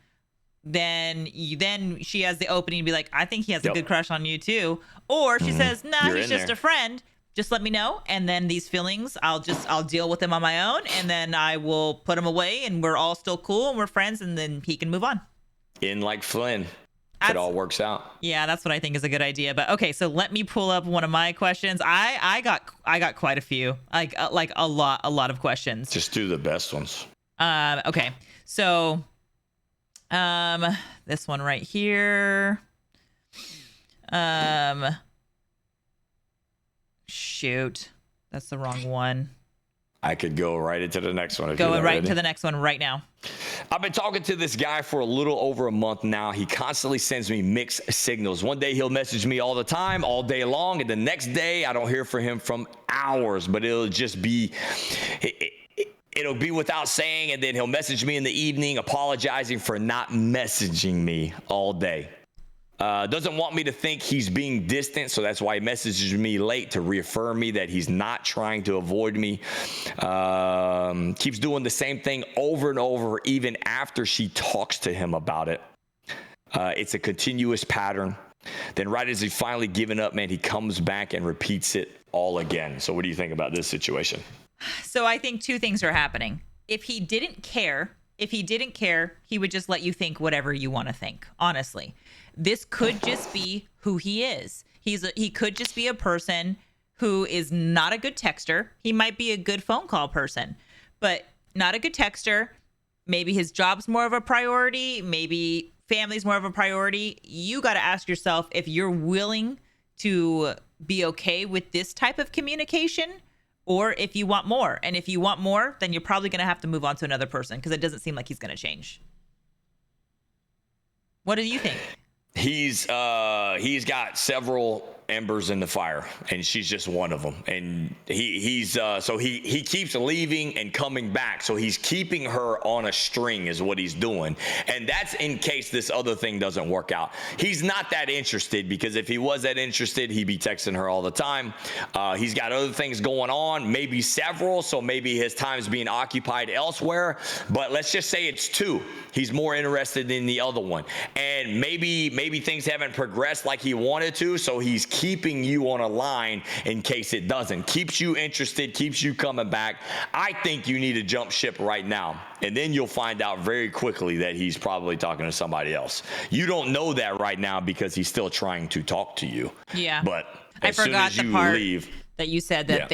Speaker 1: then she has the opening to be like, I think he has a good crush on you too. Or she says, nah, he's just a friend. Just let me know. And then these feelings, I'll deal with them on my own. And then I will put them away and we're all still cool and we're friends. And then he can move on.
Speaker 2: In like Flynn. It all works out.
Speaker 1: Yeah, that's what I think is a good idea. But okay, so let me pull up one of my questions. I got quite a few, like a lot of questions.
Speaker 2: Just do the best ones.
Speaker 1: Okay, so this one right here. Shoot, that's the wrong one.
Speaker 2: I could go right into the next one.
Speaker 1: Going right into the next one right now.
Speaker 2: I've been talking to this guy for a little over a month now. He constantly sends me mixed signals. One day he'll message me all the time, all day long, and the next day I don't hear from him from hours, but it'll just be... It'll be without saying, and then he'll message me in the evening apologizing for not messaging me all day. Doesn't want me to think he's being distant, so that's why he messages me late to reaffirm me that he's not trying to avoid me. Keeps doing the same thing over and over, even after she talks to him about it. It's a continuous pattern. Then right as he's finally given up, man, he comes back and repeats it all again. So what do you think about this situation?
Speaker 1: So I think two things are happening. If he didn't care, he would just let you think whatever you want to think, honestly. This could just be who he is. He could just be a person who is not a good texter. He might be a good phone call person, but not a good texter. Maybe his job's more of a priority. Maybe family's more of a priority. You got to ask yourself if you're willing to be okay with this type of communication, or if you want more. And if you want more, then you're probably going to have to move on to another person, because it doesn't seem like he's going to change. What do you think?
Speaker 2: He's got several embers in the fire, and she's just one of them. And he keeps leaving and coming back. So he's keeping her on a string is what he's doing. And that's in case this other thing doesn't work out. He's not that interested, because if he was that interested, he'd be texting her all the time. He's got other things going on, maybe several. So maybe his time's being occupied elsewhere, but let's just say it's two. He's more interested in the other one. And maybe things haven't progressed like he wanted to. So he's keeping you on a line in case it doesn't. Keeps you interested, keeps you coming back. I think you need to jump ship right now. And then you'll find out very quickly that he's probably talking to somebody else. You don't know that right now because he's still trying to talk to you.
Speaker 1: Yeah.
Speaker 2: But
Speaker 1: I forgot the part that you said that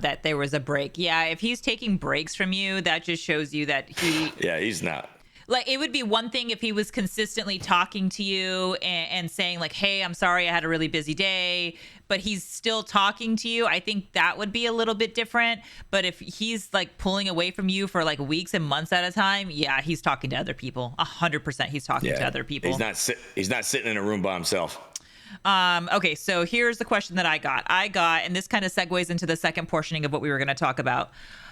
Speaker 1: that there was a break. Yeah, if he's taking breaks from you, that just shows you that
Speaker 2: he's not.
Speaker 1: Like, it would be one thing if he was consistently talking to you and saying like, hey, I'm sorry, I had a really busy day, but he's still talking to you. I think that would be a little bit different. But if he's like pulling away from you for like weeks and months at a time, yeah, he's talking to other people. 100% he's talking to other people.
Speaker 2: He's not sitting in a room by himself.
Speaker 1: Okay, so here's the question that I got, and this kind of segues into the second portioning of what we were going to talk about.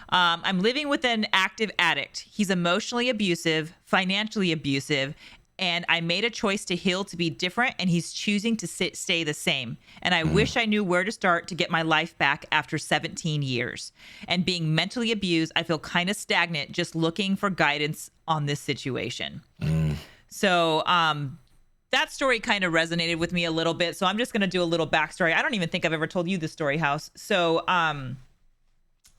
Speaker 1: I'm living with an active addict. He's emotionally abusive, financially abusive, and I made a choice to heal to be different, and he's choosing to stay the same. And I wish I knew where to start to get my life back after 17 years. And being mentally abused, I feel kind of stagnant just looking for guidance on this situation. So, that story kind of resonated with me a little bit. So I'm just going to do a little backstory. I don't even think I've ever told you this story, House. So,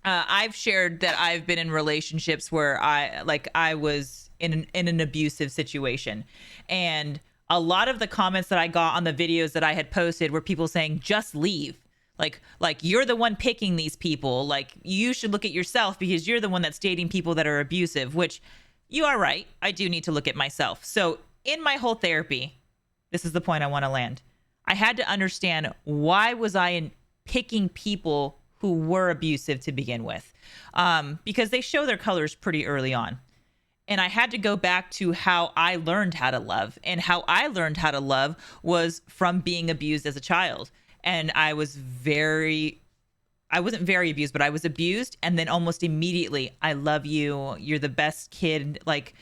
Speaker 1: I've shared that I've been in relationships where I was in an abusive situation, and a lot of the comments that I got on the videos that I had posted were people saying, just leave. Like you're the one picking these people. Like, you should look at yourself because you're the one that's dating people that are abusive, which you are right. I do need to look at myself. So in my whole therapy, this is the point I want to land. I had to understand, why was I picking people who were abusive to begin with, because they show their colors pretty early on. And I had to go back to how I learned how to love. And how I learned how to love was from being abused as a child. And I wasn't very abused, but I was abused. And then almost immediately, I love you. You're the best kid. Like,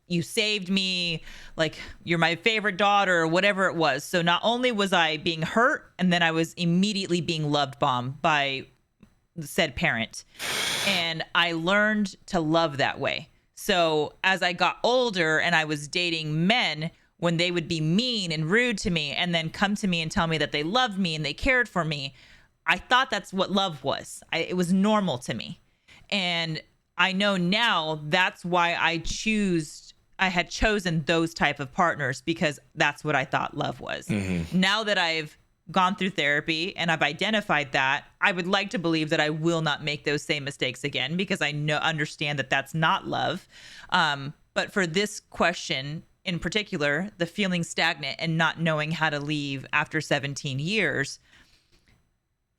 Speaker 1: you saved me, like, you're my favorite daughter, or whatever it was. So not only was I being hurt, and then I was immediately being loved bombed by said parent. And I learned to love that way. So as I got older and I was dating men, when they would be mean and rude to me and then come to me and tell me that they loved me and they cared for me, I thought that's what love was. It was normal to me. And I know now that's why I had chosen those type of partners, because that's what I thought love was. Now that I've gone through therapy and I've identified that, I would like to believe that I will not make those same mistakes again, because I understand that that's not love. But for this question in particular, the feeling stagnant and not knowing how to leave after 17 years,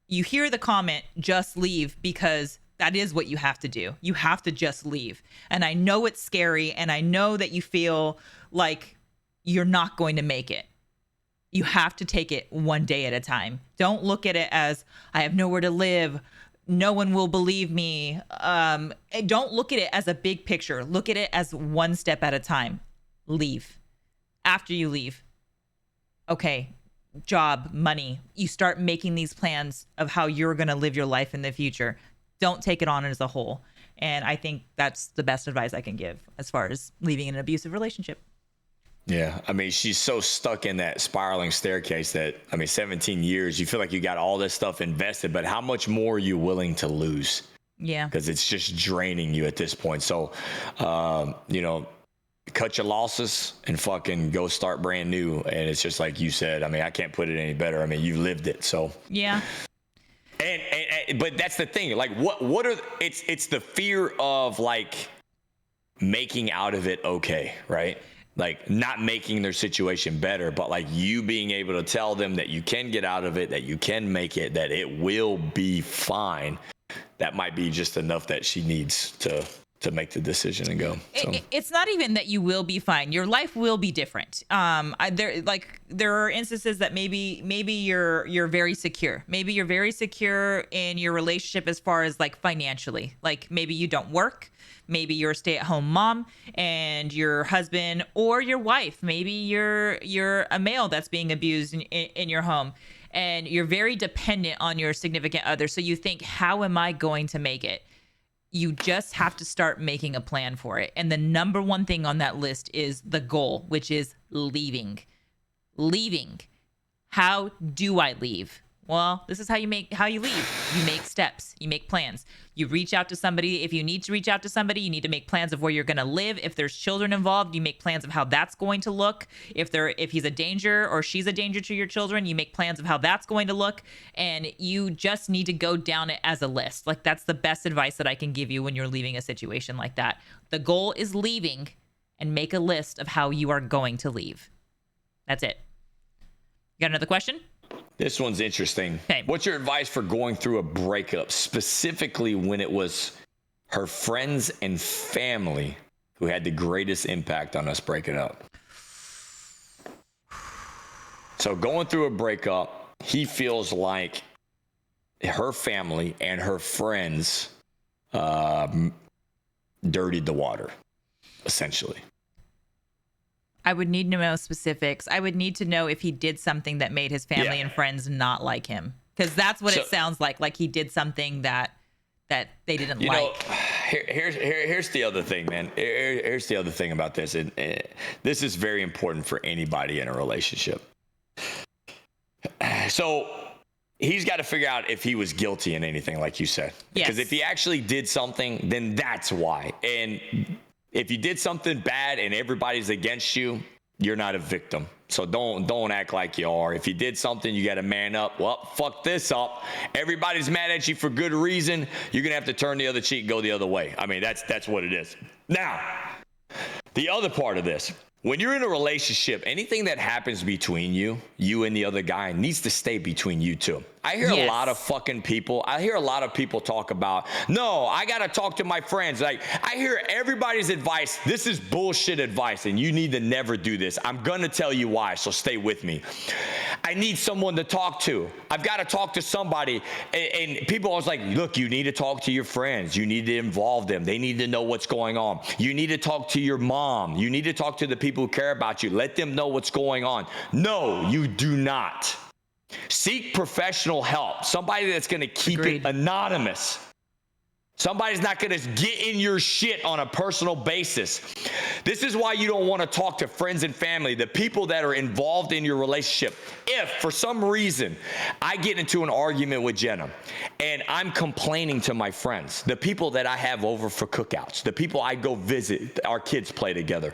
Speaker 1: you hear the comment, just leave, because that is what you have to do. You have to just leave. And I know it's scary, and I know that you feel like you're not going to make it. You have to take it one day at a time. Don't look at it as, I have nowhere to live, no one will believe me. Don't look at it as a big picture. Look at it as one step at a time. Leave. After you leave, okay, job, money. You start making these plans of how you're going to live your life in the future. Don't take it on as a whole. And I think that's the best advice I can give as far as leaving an abusive relationship.
Speaker 2: Yeah. I mean, she's so stuck in that spiraling staircase that, 17 years, you feel like you got all this stuff invested, but how much more are you willing to lose?
Speaker 1: Yeah.
Speaker 2: Because it's just draining you at this point. So, cut your losses and fucking go start brand new. And it's just like you said, I can't put it any better. You lived it. So,
Speaker 1: yeah.
Speaker 2: But that's the thing. Like, what are it's the fear of like making out of it okay, right? Like not making their situation better, but like you being able to tell them that you can get out of it, that you can make it, that it will be fine. That might be just enough that she needs to make the decision and go. So.
Speaker 1: It's not even that you will be fine. Your life will be different. There are instances that maybe you're very secure. Maybe you're very secure in your relationship as far as like financially. Like maybe you don't work. Maybe you're a stay-at-home mom and your husband or your wife. Maybe you're a male that's being abused in your home, and you're very dependent on your significant other. So you think, how am I going to make it? You just have to start making a plan for it. And the number one thing on that list is the goal, which is leaving. Leaving. How do I leave? Well, this is how you leave. You make steps. You make plans. You reach out to somebody. If you need to reach out to somebody, you need to make plans of where you're going to live. If there's children involved, you make plans of how that's going to look. If he's a danger or she's a danger to your children, you make plans of how that's going to look. And you just need to go down it as a list. Like, that's the best advice that I can give you when you're leaving a situation like that. The goal is leaving, and make a list of how you are going to leave. That's it. You got another question?
Speaker 2: This one's interesting.
Speaker 1: Okay.
Speaker 2: What's your advice for going through a breakup, specifically when it was her friends and family who had the greatest impact on us breaking up? So going through a breakup, he feels like her family and her friends dirtied the water, essentially.
Speaker 1: I would need to know specifics. I would need to know if he did something that made his family and friends not like him, because that's what it sounds like. Like he did something that they didn't like.
Speaker 2: Here's the other thing, man. Here's the other thing about this, and this is very important for anybody in a relationship. So he's got to figure out if he was guilty in anything, like you said.
Speaker 1: Yes.
Speaker 2: Because if he actually did something, then that's why. And if you did something bad and everybody's against you, you're not a victim. So don't act like you are. If you did something, you got to man up. Well, fuck this up. Everybody's mad at you for good reason. You're going to have to turn the other cheek and go the other way. I mean, that's what it is. Now, the other part of this, when you're in a relationship, anything that happens between you and the other guy needs to stay between you two. I hear a lot of fucking people. I hear a lot of people talk about, no, I got to talk to my friends. Like, I hear everybody's advice. This is bullshit advice, and you need to never do this. I'm going to tell you why, so stay with me. I need someone to talk to. I've got to talk to somebody. And people always like, look, you need to talk to your friends. You need to involve them. They need to know what's going on. You need to talk to your mom. You need to talk to the people who care about you. Let them know what's going on. No, you do not. Seek professional help. Somebody that's going to keep it anonymous. Somebody's not going to get in your shit on a personal basis. This is why you don't want to talk to friends and family, the people that are involved in your relationship. If for some reason I get into an argument with Jenna and I'm complaining to my friends, the people that I have over for cookouts, the people I go visit, our kids play together.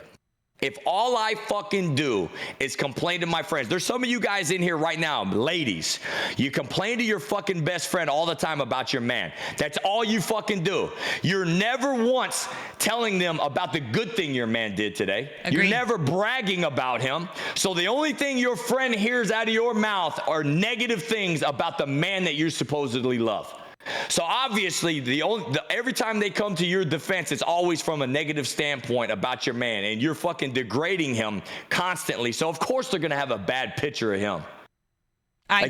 Speaker 2: If all I fucking do is complain to my friends, there's some of you guys in here right now, ladies, you complain to your fucking best friend all the time about your man. That's all you fucking do. You're never once telling them about the good thing your man did today. Agreed. You're never bragging about him. So the only thing your friend hears out of your mouth are negative things about the man that you supposedly love. So obviously, every time they come to your defense, it's always from a negative standpoint about your man, and you're fucking degrading him constantly. So of course they're gonna have a bad picture of him.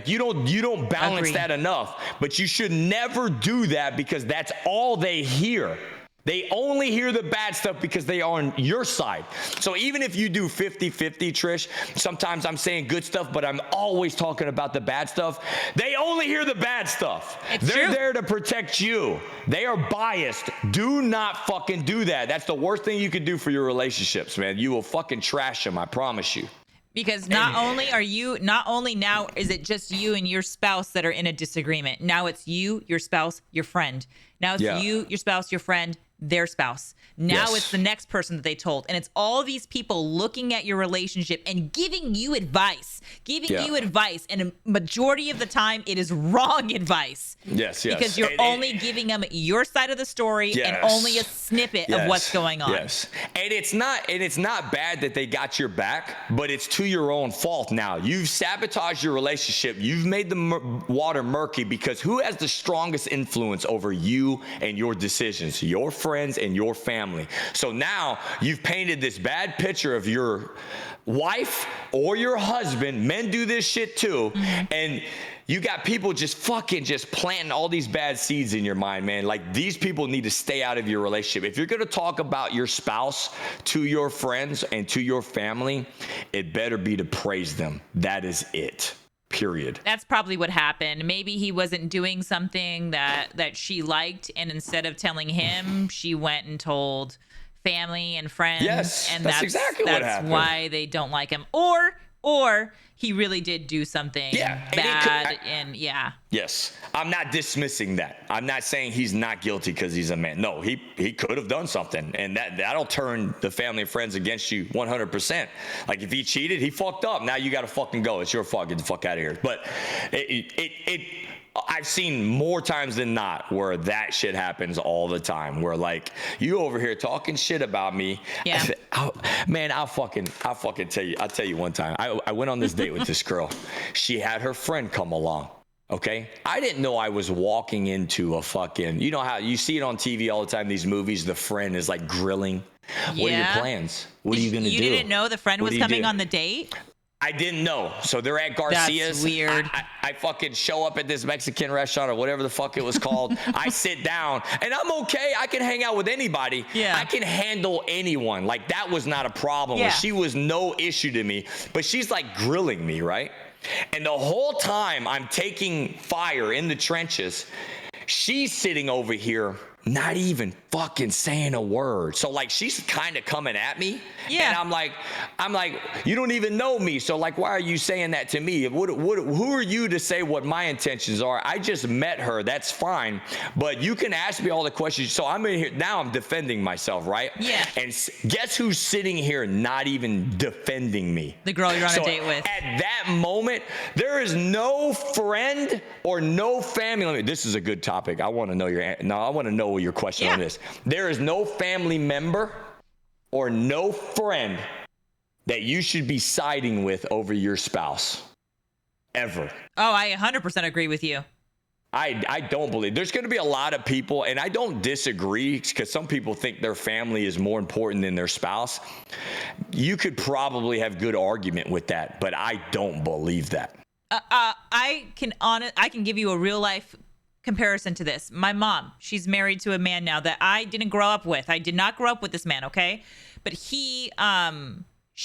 Speaker 2: You don't balance that enough, but you should never do that because that's all they hear. They only hear the bad stuff because they are on your side. So even if you do 50-50, Trish, sometimes I'm saying good stuff, but I'm always talking about the bad stuff. They only hear the bad stuff. They're there to protect you. They are biased. Do not fucking do that. That's the worst thing you could do for your relationships, man. You will fucking trash them, I promise you.
Speaker 1: Because not only now is it just you and your spouse that are in a disagreement. Now it's you, your spouse, your friend. Now it's you, your spouse, your friend, their spouse. Now it's the next person that they told. And it's all these people looking at your relationship and giving you advice. And a majority of the time, it is wrong advice.
Speaker 2: Yes.
Speaker 1: Because you're only giving them your side of the story and only a snippet of what's going on.
Speaker 2: Yes. And it's not bad that they got your back, but it's to your own fault now. You've sabotaged your relationship. You've made the water murky because who has the strongest influence over you and your decisions? Your friends and your family. So now you've painted this bad picture of your wife or your husband. Men do this shit too. And you got people just planting all these bad seeds in your mind, man. Like, these people need to stay out of your relationship. If you're going to talk about your spouse to your friends and to your family, it better be to praise them. That is it. Period.
Speaker 1: That's probably what happened. Maybe he wasn't doing something that she liked, and instead of telling him, she went and told family and friends.
Speaker 2: Yes,
Speaker 1: and
Speaker 2: that's exactly what happened.
Speaker 1: That's why they don't like him. Or or he really did do something bad. And
Speaker 2: yes, I'm not dismissing that. I'm not saying he's not guilty because he's a man. No, he could have done something, and that'll turn the family and friends against you 100%. Like if he cheated, he fucked up. Now you got to fucking go. It's your fault. Get the fuck out of here. But I've seen more times than not where that shit happens all the time. Where like you over here talking shit about me.
Speaker 1: Yeah.
Speaker 2: Man, I'll fucking tell you. I'll tell you one time. I went on this date with this girl. She had her friend come along. Okay. I didn't know I was walking into a fucking, you know how you see it on TV all the time, these movies, the friend is like grilling. What are your plans? What are you going to do?
Speaker 1: You didn't know the friend was coming on the date?
Speaker 2: I didn't know. So they're at Garcia's.
Speaker 1: That's weird.
Speaker 2: I fucking show up at this Mexican restaurant or whatever the fuck it was called. I sit down and I'm okay. I can hang out with anybody.
Speaker 1: Yeah.
Speaker 2: I can handle anyone. Like that was not a problem.
Speaker 1: Yeah.
Speaker 2: She was no issue to me, but she's like grilling me, right? And the whole time I'm taking fire in the trenches, she's sitting over here not even fucking saying a word. So like she's kind of coming at me.
Speaker 1: Yeah.
Speaker 2: And I'm like, you don't even know me. So like, why are you saying that to me? Who are you to say what my intentions are? I just met her. That's fine. But you can ask me all the questions. So I'm in here now. I'm defending myself, right?
Speaker 1: Yeah.
Speaker 2: And guess who's sitting here not even defending me?
Speaker 1: The girl you're on a date with.
Speaker 2: At that moment, there is no friend or no family. This is a good topic. I want to know your question on this. There is no family member or no friend that you should be siding with over your spouse. Ever.
Speaker 1: Oh, I 100% agree with you.
Speaker 2: I don't believe there's going to be a lot of people, and I don't disagree because some people think their family is more important than their spouse. You could probably have good argument with that, but I don't believe that.
Speaker 1: I can give you a real life comparison to this. My mom, she's married to a man now that I didn't grow up with. I did not grow up with this man, okay? But she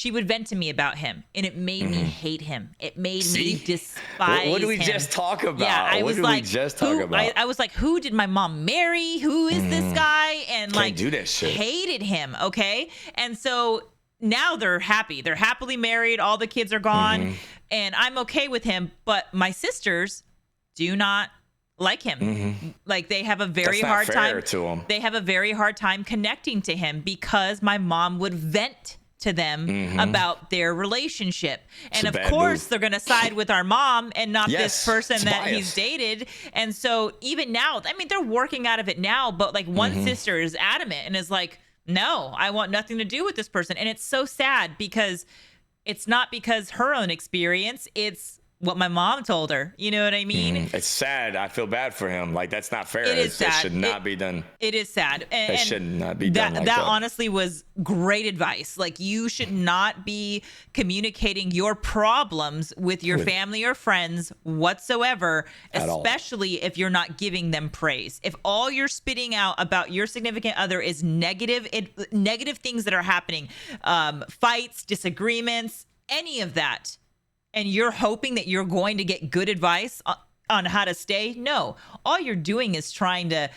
Speaker 1: would vent to me about him, and it made me hate him. It made me despise him.
Speaker 2: What did we just talk about?
Speaker 1: Yeah, I was like, I was like, who did my mom marry? Who is this guy? And
Speaker 2: Can't do that shit.
Speaker 1: Hated him, okay? And so now they're happy. They're happily married. All the kids are gone, and I'm okay with him. But my sisters do not like him. Like they have a very hard time
Speaker 2: to him.
Speaker 1: They have a very hard time connecting to him because my mom would vent to them about their relationship. And of course they're going to side with our mom and not this person that he's dated. And so even now, I mean, they're working out of it now, but like one sister is adamant and is like, no, I want nothing to do with this person. And it's so sad because it's not because her own experience, it's what my mom told her. You know what I mean?
Speaker 2: It's sad. I feel bad for him. Like, that's not fair.
Speaker 1: It is sad.
Speaker 2: It should not be done.
Speaker 1: It is sad. And
Speaker 2: should not be done like that.
Speaker 1: That honestly was great advice. Like, you should not be communicating your problems with your family or friends whatsoever, especially if you're not giving them praise. If all you're spitting out about your significant other is negative things that are happening, fights, disagreements, any of that, and you're hoping that you're going to get good advice on how to stay, no. All you're doing is trying to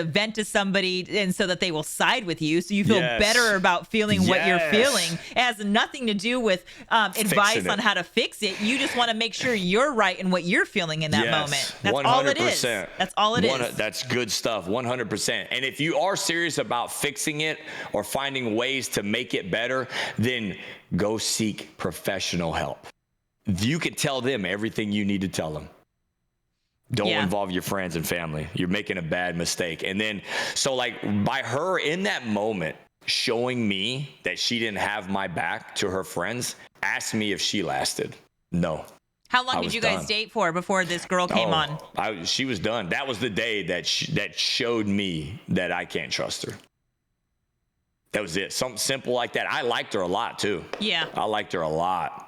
Speaker 1: vent to somebody, and so that they will side with you, so you feel better about feeling what you're feeling. It has nothing to do with advice on how to fix it. You just want to make sure you're right in what you're feeling in that moment. That's 100%. All it is. That's all it is.
Speaker 2: That's good stuff, 100%. And if you are serious about fixing it or finding ways to make it better, then go seek professional help. You can tell them everything you need to tell them. Don't involve your friends and family. You're making a bad mistake. And then, so like by her in that moment showing me that she didn't have my back to her friends, asked me if she lasted. No.
Speaker 1: How long did you guys date for before this girl came on?
Speaker 2: She was done. That was the day that showed me that I can't trust her. That was it. Something simple like that. I liked her a lot too.
Speaker 1: Yeah.
Speaker 2: I liked her a lot.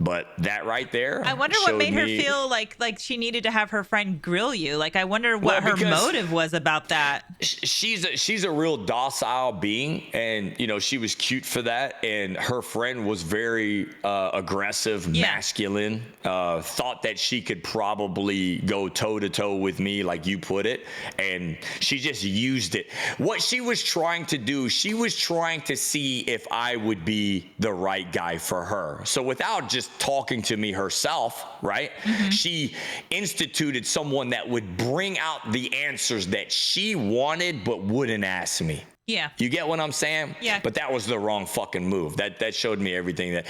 Speaker 2: But that right there,
Speaker 1: I wonder what made her
Speaker 2: me,
Speaker 1: feel like she needed to have her friend grill you. Like, I wonder what her motive was about that.
Speaker 2: She's a real docile being, and you know, she was cute for that. And her friend was very aggressive, masculine. Thought that she could probably go toe to toe with me, like you put it, and she just used it. What she was trying to do, she was trying to see if I would be the right guy for her. So without just talking to me herself, right? She instituted someone that would bring out the answers that she wanted but wouldn't ask me.
Speaker 1: Yeah.
Speaker 2: You get what I'm saying?
Speaker 1: Yeah.
Speaker 2: But that was the wrong fucking move. That showed me everything that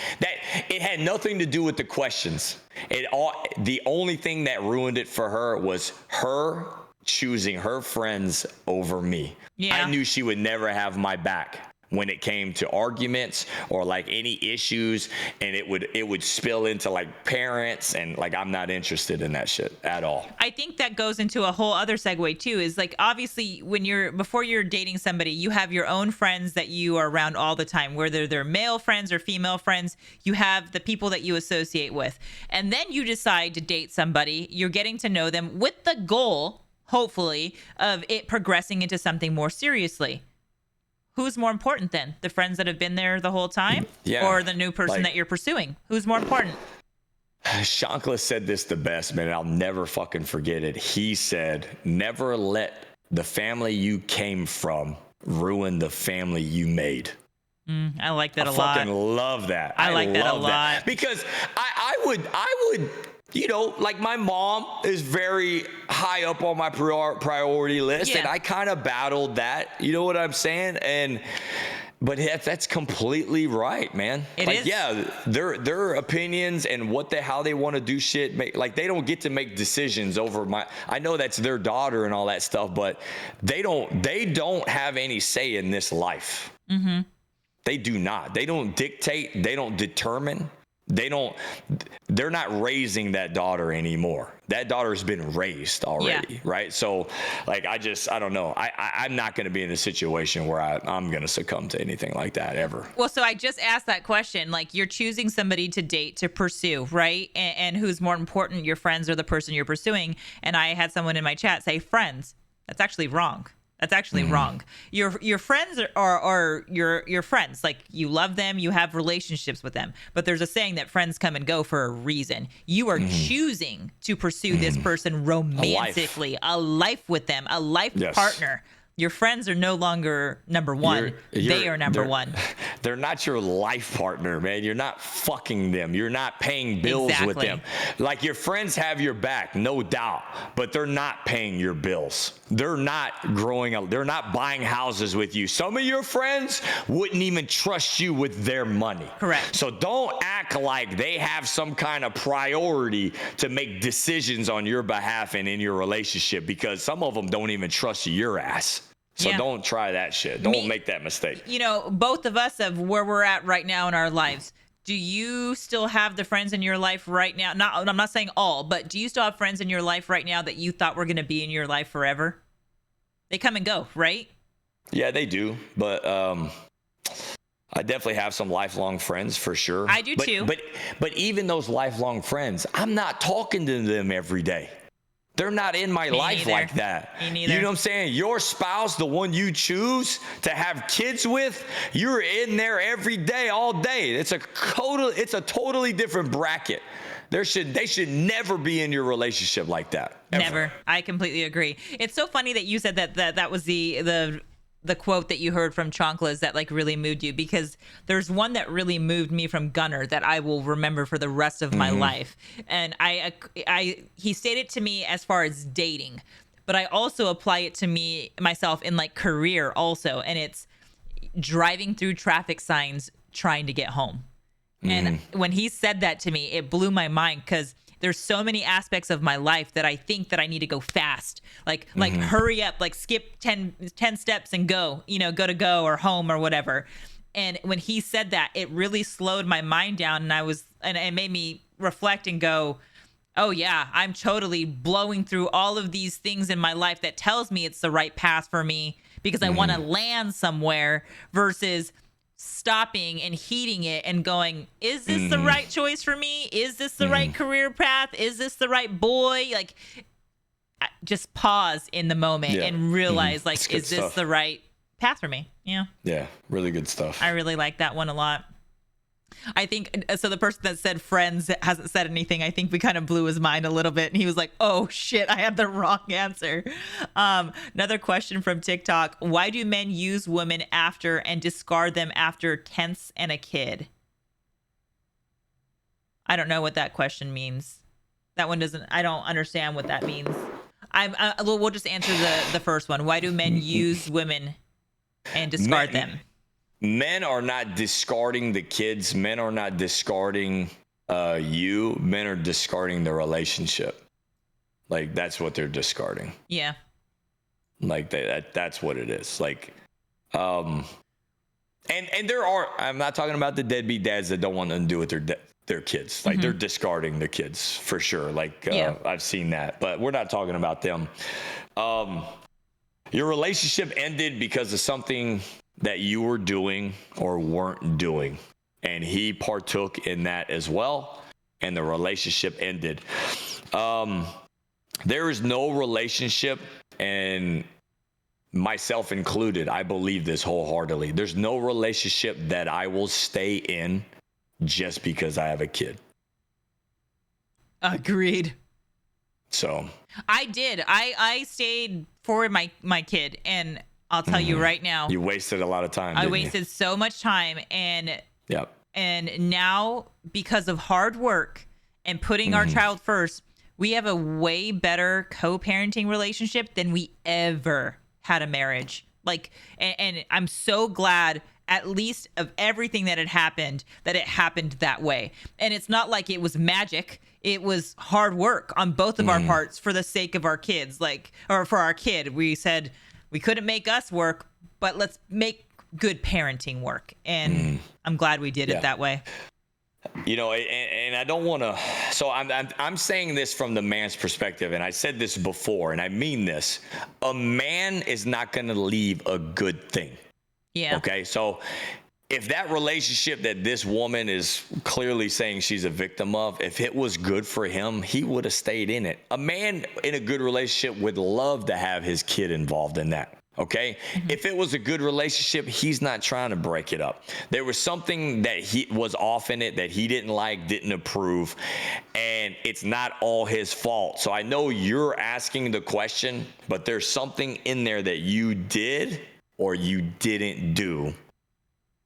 Speaker 2: it had nothing to do with the questions. The only thing that ruined it for her was her choosing her friends over me.
Speaker 1: Yeah.
Speaker 2: I knew she would never have my back when it came to arguments or like any issues, and it would spill into like parents, and like I'm not interested in that shit at all.
Speaker 1: I think that goes into a whole other segue too, is like, obviously before you're dating somebody, you have your own friends that you are around all the time, whether they're male friends or female friends. You have the people that you associate with, and then you decide to date somebody. You're getting to know them with the goal, hopefully, of it progressing into something more seriously. Who's more important then? The friends that have been there the whole time?
Speaker 2: Yeah,
Speaker 1: or the new person that you're pursuing? Who's more important?
Speaker 2: Shankla said this the best, man. I'll never fucking forget it. He said, never let the family you came from ruin the family you made.
Speaker 1: I like that a lot.
Speaker 2: I fucking love that.
Speaker 1: I like that a lot.
Speaker 2: Because I would, you know, like my mom is very high up on my priority list, and I kind of battled that. You know what I'm saying? But that's completely right, man.
Speaker 1: It is.
Speaker 2: Yeah, their opinions and how they want to do shit. They don't get to make decisions over I know that's their daughter and all that stuff, but they don't have any say in this life. Mm-hmm. They do not. They don't dictate. They don't determine. They're not raising that daughter anymore. That daughter's been raised already, right? So like, I don't know. I'm not going to be in a situation where I'm going to succumb to anything like that ever.
Speaker 1: Well, so I just asked that question, like, you're choosing somebody to date, to pursue, right? And who's more important, your friends or the person you're pursuing? And I had someone in my chat say friends. That's actually wrong. That's actually wrong. Your friends are your friends. Like, you love them, you have relationships with them. But there's a saying that friends come and go for a reason. You are choosing to pursue this person romantically, a life with them, a life partner. Your friends are no longer number one. They are number one.
Speaker 2: They're not your life partner, man. You're not fucking them. You're not paying bills with them. Like, your friends have your back, no doubt, but they're not paying your bills. They're not growing up. They're not buying houses with you. Some of your friends wouldn't even trust you with their money.
Speaker 1: Correct.
Speaker 2: So don't act like they have some kind of priority to make decisions on your behalf and in your relationship, because some of them don't even trust your ass. So don't try that shit. Don't make that mistake.
Speaker 1: You know, both of us, of where we're at right now in our lives, do you still have the friends in your life right now? I'm not saying all, but do you still have friends in your life right now that you thought were going to be in your life forever? They come and go, right?
Speaker 2: Yeah, they do. But I definitely have some lifelong friends for sure.
Speaker 1: I do too.
Speaker 2: But even those lifelong friends, I'm not talking to them every day. They're not in my life like that.
Speaker 1: Me neither.
Speaker 2: You know what I'm saying? Your spouse, the one you choose to have kids with, you're in there every day, all day. It's a totally different bracket. They should never be in your relationship like that. Ever.
Speaker 1: Never. I completely agree. It's so funny that you said that was the quote that you heard from Chonkla's that like really moved you, because there's one that really moved me from Gunner that I will remember for the rest of my life. And he stated to me as far as dating, but I also apply it to myself in like career also. And it's driving through traffic signs, trying to get home. And when he said that to me, it blew my mind, because there's so many aspects of my life that I think that I need to go fast, like hurry up, like skip 10 steps and go to or home or whatever. And when he said that, it really slowed my mind down, and it made me reflect and go, oh yeah, I'm totally blowing through all of these things in my life that tells me it's the right path for me, because I want to land somewhere, versus stopping and heeding it and going, is this the right choice for me? Is this the right career path? Is this the right boy? Like, just pause in the moment and realize, like, is this the right path for me? Yeah.
Speaker 2: Yeah. Really good stuff.
Speaker 1: I really like that one a lot. I think so. The person that said friends hasn't said anything. I think we kind of blew his mind a little bit, and he was like, "Oh shit, I had the wrong answer." Another question from TikTok: why do men use women after and discard them after tenths and a kid? I don't know what that question means. That one doesn't. I don't understand what that means. We'll just answer the first one. Why do men use women and discard them?
Speaker 2: Men are not discarding the kids. Men are not discarding you. Men are discarding the relationship. Like, that's what they're discarding.
Speaker 1: Yeah.
Speaker 2: Like that's what it is. Like, and there are, I'm not talking about the deadbeat dads that don't want nothing to do with their kids. Like, they're discarding the kids for sure. Like, I've seen that, but we're not talking about them. Your relationship ended because of something that you were doing or weren't doing, and he partook in that as well, and the relationship ended. There is no relationship, and myself included, I believe this wholeheartedly, there's no relationship that I will stay in just because I have a kid.
Speaker 1: Agreed.
Speaker 2: So
Speaker 1: I did. I stayed for my kid, and I'll tell you right now.
Speaker 2: You wasted a lot of time.
Speaker 1: I wasted so much time, and
Speaker 2: yep.
Speaker 1: And now, because of hard work and putting our child first, we have a way better co-parenting relationship than we ever had a marriage. Like, and I'm so glad, at least of everything that had happened, that it happened that way. And it's not like it was magic. It was hard work on both of our parts for the sake of our kids, or for our kid. We said, we couldn't make us work, but let's make good parenting work. And I'm glad we did it that way.
Speaker 2: You know, and I don't want to. So I'm saying this from the man's perspective, and I said this before, and I mean this. A man is not going to leave a good thing.
Speaker 1: Yeah.
Speaker 2: Okay. So if that relationship that this woman is clearly saying she's a victim of, if it was good for him, he would have stayed in it. A man in a good relationship would love to have his kid involved in that. Okay. If it was a good relationship, he's not trying to break it up. There was something that he was off in it that he didn't like, didn't approve, and it's not all his fault. So I know you're asking the question, but there's something in there that you did or you didn't do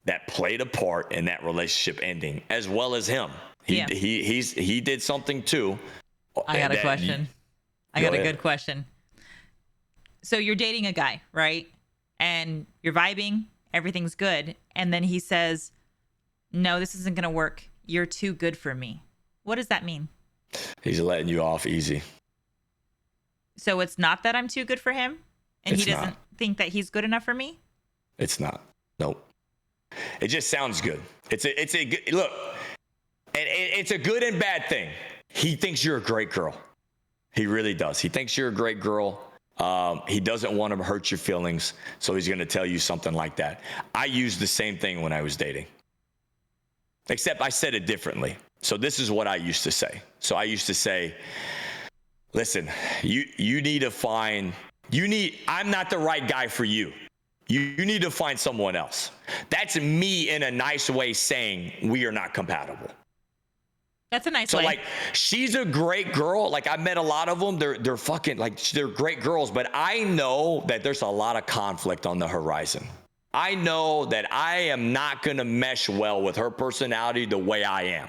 Speaker 2: that played a part in that relationship ending, as well as him. He did something too.
Speaker 1: I got a question. I got a good question. So you're dating a guy, right? And you're vibing, everything's good. And then he says, no, this isn't going to work. You're too good for me. What does that mean? He's
Speaker 2: letting you off easy.
Speaker 1: So it's not that I'm too good for him? And he doesn't think that he's good enough for me?
Speaker 2: It's not. Nope. It just sounds good. It's a good, look, it's a good and bad thing. He thinks you're a great girl. He really does. He thinks you're a great girl. He doesn't want to hurt your feelings, so he's going to tell you something like that. I used the same thing when I was dating, except I said it differently. So this is what I used to say. So I used to say, listen, you need to find, I'm not the right guy for you. You need to find someone else. That's me in a nice way saying we are not compatible.
Speaker 1: That's a nice way.
Speaker 2: So like, she's a great girl. Like, I've met a lot of them. They're fucking, like, they're great girls, but I know that there's a lot of conflict on the horizon. I know that I am not going to mesh well with her personality the way I am.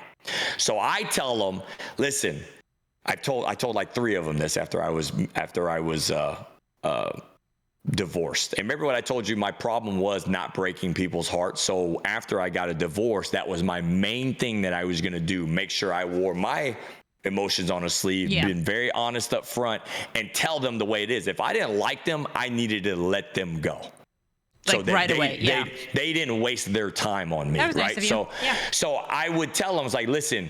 Speaker 2: So I tell them, listen, I told like 3 of them this after I was divorced. And remember what I told you, my problem was not breaking people's hearts. So after I got a divorce, that was my main thing that I was going to do. Make sure I wore my emotions on a sleeve, been very honest up front, and tell them the way it is. If I didn't like them, I needed to let them go.
Speaker 1: Like, so right away.
Speaker 2: They didn't waste their time on me.
Speaker 1: That was
Speaker 2: right.
Speaker 1: Nice of you.
Speaker 2: So I would tell them, I was like, listen,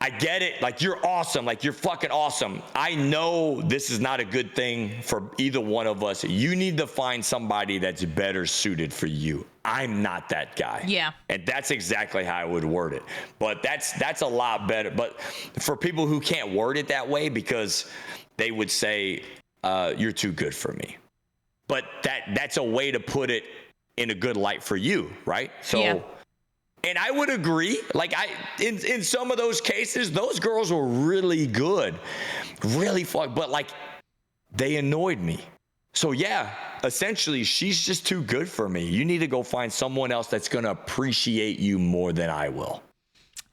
Speaker 2: I get it. Like, you're awesome. Like, you're fucking awesome. I know this is not a good thing for either one of us. You need to find somebody that's better suited for you. I'm not that guy.
Speaker 1: Yeah.
Speaker 2: And that's exactly how I would word it. But that's a lot better. But for people who can't word it that way, because they would say, you're too good for me. But that's a way to put it in a good light for you, right? So, yeah. And I would agree. Like in some of those cases, those girls were really good, really fun, but like they annoyed me. So yeah, essentially, she's just too good for me. You need to go find someone else that's going to appreciate you more than I will.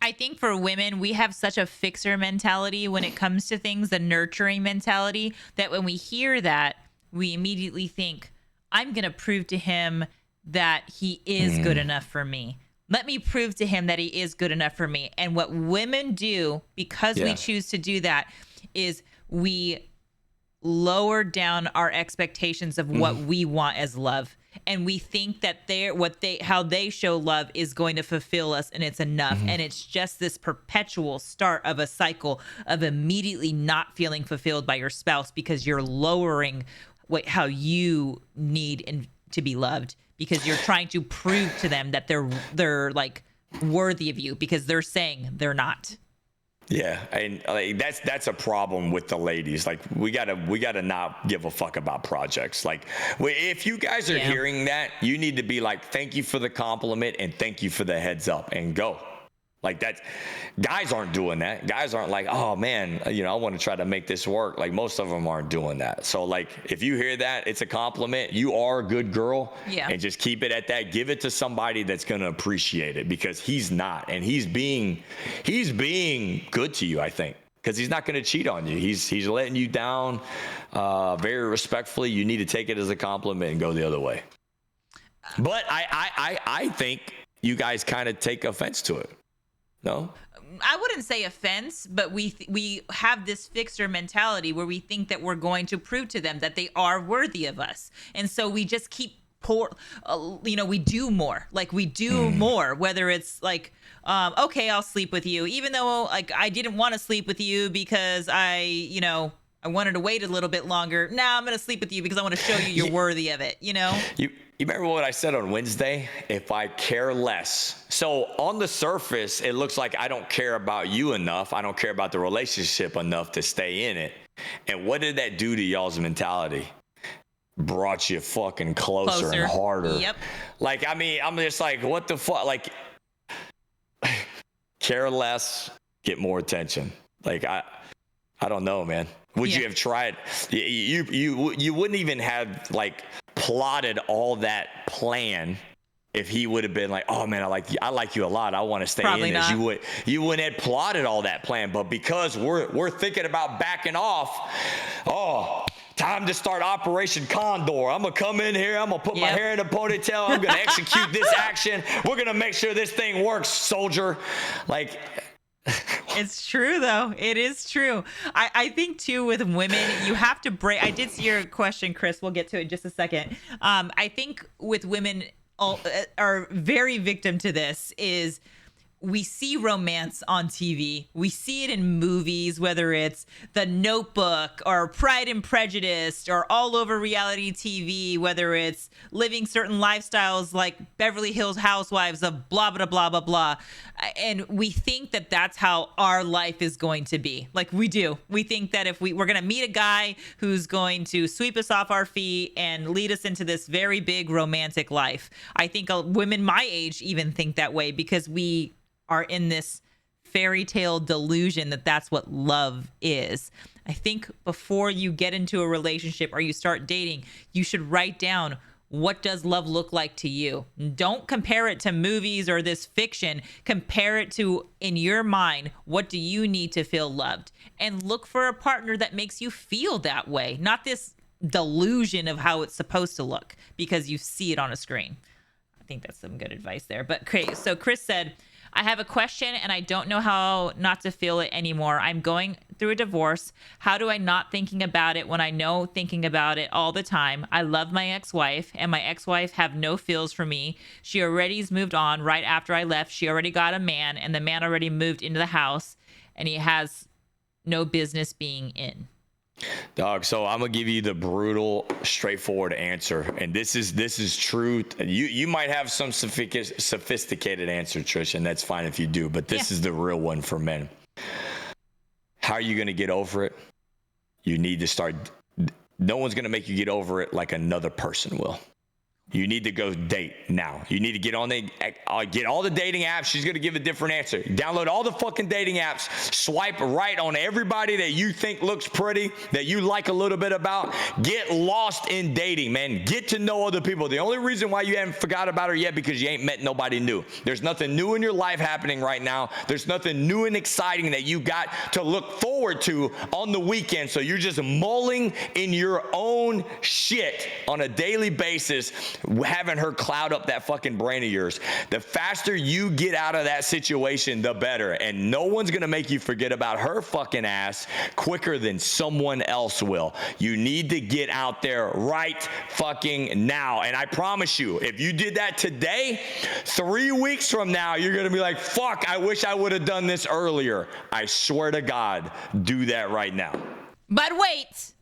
Speaker 1: I think for women, we have such a fixer mentality when it comes to things, the nurturing mentality, that when we hear that, we immediately think, I'm going to prove to him that he is good enough for me. Let me prove to him that he is good enough for me. And what women do, because we choose to do that, is we lower down our expectations of what we want as love. And we think that how they show love is going to fulfill us, and it's enough. And it's just this perpetual start of a cycle of immediately not feeling fulfilled by your spouse because you're lowering how you need to be loved, because you're trying to prove to them that they're like worthy of you because they're saying they're not.
Speaker 2: Yeah, and that's a problem with the ladies. Like we gotta not give a fuck about projects. Like if you guys are hearing that, you need to be like, thank you for the compliment and thank you for the heads up, and go. Like that, guys aren't doing that. Guys aren't like, oh man, I want to try to make this work. Like most of them aren't doing that. So like, if you hear that, it's a compliment. You are a good girl. Yeah. And just keep it at that. Give it to somebody that's going to appreciate it, because he's not, and he's being good to you, I think, because he's not going to cheat on you. He's letting you down very respectfully. You need to take it as a compliment and go the other way. But I think you guys kind of take offense to it. No,
Speaker 1: I wouldn't say offense, but we have this fixer mentality where we think that we're going to prove to them that they are worthy of us, and so we just keep we do more. Like we do more, whether it's like, okay, I'll sleep with you, even though like I didn't want to sleep with you because I wanted to wait a little bit longer. Now I'm going to sleep with you because I want to show you you're worthy of it.
Speaker 2: You remember what I said on Wednesday? If I care less. So on the surface, it looks like I don't care about you enough. I don't care about the relationship enough to stay in it. And what did that do to y'all's mentality? Brought you fucking closer and harder.
Speaker 1: Yep.
Speaker 2: Like, I mean, I'm just like, what the fuck? Like, care less, get more attention. Like, I don't know, man. Would you have tried? You wouldn't even have like plotted all that plan if he would have been like, oh man, I like you a lot, I want to stay in this. You wouldn't have plotted all that plan, but because we're thinking about backing off, time to start Operation Condor. I'm gonna come in here, I'm gonna put my hair in a ponytail, I'm gonna execute this action, we're gonna make sure this thing works, soldier. Like,
Speaker 1: it's true though. It is true. I think too with women, you have to break. I did see your question, Chris. We'll get to it in just a second. I think with women are very victim to this is we see romance on TV. We see it in movies, whether it's The Notebook or Pride and Prejudice or all over reality TV, whether it's living certain lifestyles like Beverly Hills Housewives of blah, blah, blah, blah, blah. And we think that that's how our life is going to be. Like we do. We think that if we're going to meet a guy who's going to sweep us off our feet and lead us into this very big romantic life. I think women my age even think that way because we are in this fairy tale delusion that that's what love is. I think before you get into a relationship or you start dating, you should write down, what does love look like to you? Don't compare it to movies or this fiction. Compare it to, in your mind, what do you need to feel loved? And look for a partner that makes you feel that way, not this delusion of how it's supposed to look because you see it on a screen. I think that's some good advice there. But okay, so Chris said, I have a question and I don't know how not to feel it anymore. I'm going through a divorce. How do I not thinking about it when I know thinking about it all the time? I love my ex-wife and my ex-wife have no feels for me. She already's moved on right after I left. She already got a man and the man already moved into the house and he has no business being in.
Speaker 2: Dog, so I'm gonna give you the brutal, straightforward answer, and this is true. You might have some sophisticated answer, Trish, and that's fine if you do, but this is the real one for men. How are you gonna get over it? You need to start. No one's gonna make you get over it like another person will. You need to go date now. You need to get on get all the dating apps. She's going to give a different answer. Download all the fucking dating apps. Swipe right on everybody that you think looks pretty, that you like a little bit about. Get lost in dating, man. Get to know other people. The only reason why you haven't forgot about her yet because you ain't met nobody new. There's nothing new in your life happening right now. There's nothing new and exciting that you got to look forward to on the weekend. So you're just mulling in your own shit on a daily basis, having her cloud up that fucking brain of yours. The faster you get out of that situation, the better. And no one's gonna make you forget about her fucking ass quicker than someone else will. You need to get out there right fucking now. And I promise you, if you did that today, 3 weeks from now, you're gonna be like, fuck, I wish I would have done this earlier. I swear to God, do that right now.
Speaker 1: But wait.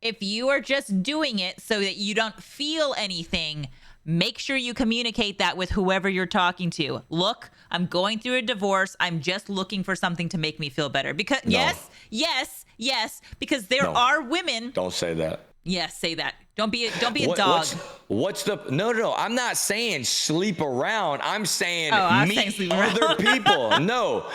Speaker 1: If you are just doing it so that you don't feel anything, make sure you communicate that with whoever you're talking to. Look, I'm going through a divorce. I'm just looking for something to make me feel better. Because yes, because there are women.
Speaker 2: Don't say that.
Speaker 1: Yes, say that. Don't be a dog.
Speaker 2: What's the no, I'm not saying sleep around. I'm saying meet other people. No.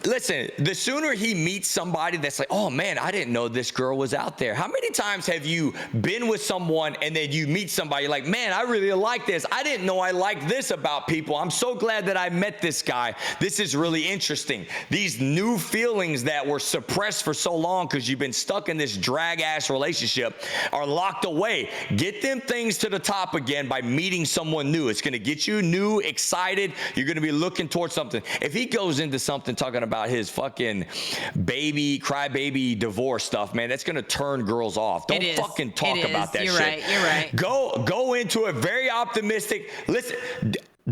Speaker 2: Listen, the sooner he meets somebody that's like, oh man, I didn't know this girl was out there. How many times have you been with someone and then you meet somebody like, man, I really like this. I didn't know I liked this about people. I'm so glad that I met this guy. This is really interesting. These new feelings that were suppressed for so long because you've been stuck in this drag ass relationship are locked away. Get them things to the top again by meeting someone new. It's going to get you new, excited. You're going to be looking towards something. If he goes into something talking about his fucking crybaby divorce stuff, man, that's going to turn girls off. Don't fucking talk about that shit.
Speaker 1: You're right.
Speaker 2: Go into it very optimistic. Listen,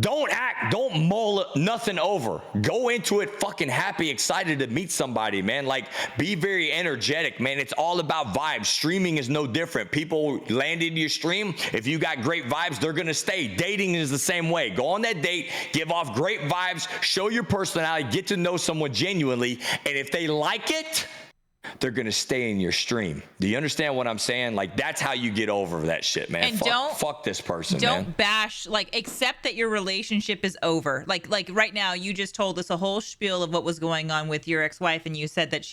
Speaker 2: don't mull nothing over. Go into it fucking happy, excited to meet somebody, man. Like, be very energetic, man. It's all about vibes. Streaming is no different. People land into your stream. If you got great vibes, they're going to stay. Dating is the same way. Go on that date, give off great vibes, show your personality, get to know someone genuinely. And if they like it, they're going to stay in your stream. Do you understand what I'm saying? Like, that's how you get over that shit, man. And fuck this person, man.
Speaker 1: Don't bash, like, accept that your relationship is over. Like right now, you just told us a whole spiel of what was going on with your ex-wife, and you said that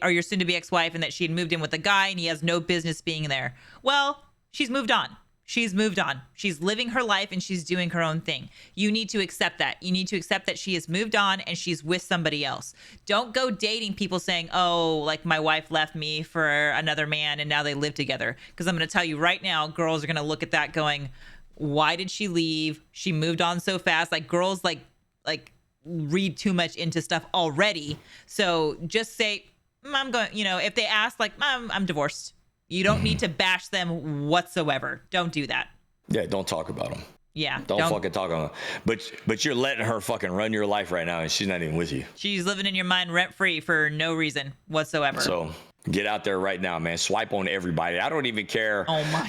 Speaker 1: or your soon-to-be ex-wife, and that she had moved in with a guy, and he has no business being there. Well, she's moved on. She's moved on. She's living her life and she's doing her own thing. You need to accept that. You need to accept that she has moved on and she's with somebody else. Don't go dating people saying, oh, like my wife left me for another man and now they live together. Because I'm going to tell you right now, girls are going to look at that going, why did she leave? She moved on so fast. Like, girls like read too much into stuff already. So just say, I'm going, if they ask, like, I'm divorced. You don't need to bash them whatsoever. Don't do that.
Speaker 2: Yeah, don't talk about them.
Speaker 1: Yeah.
Speaker 2: Don't fucking talk about them. But you're letting her fucking run your life right now, and she's not even with you.
Speaker 1: She's living in your mind rent-free for no reason whatsoever.
Speaker 2: So get out there right now, man. Swipe on everybody. I don't even care.
Speaker 1: Oh, my.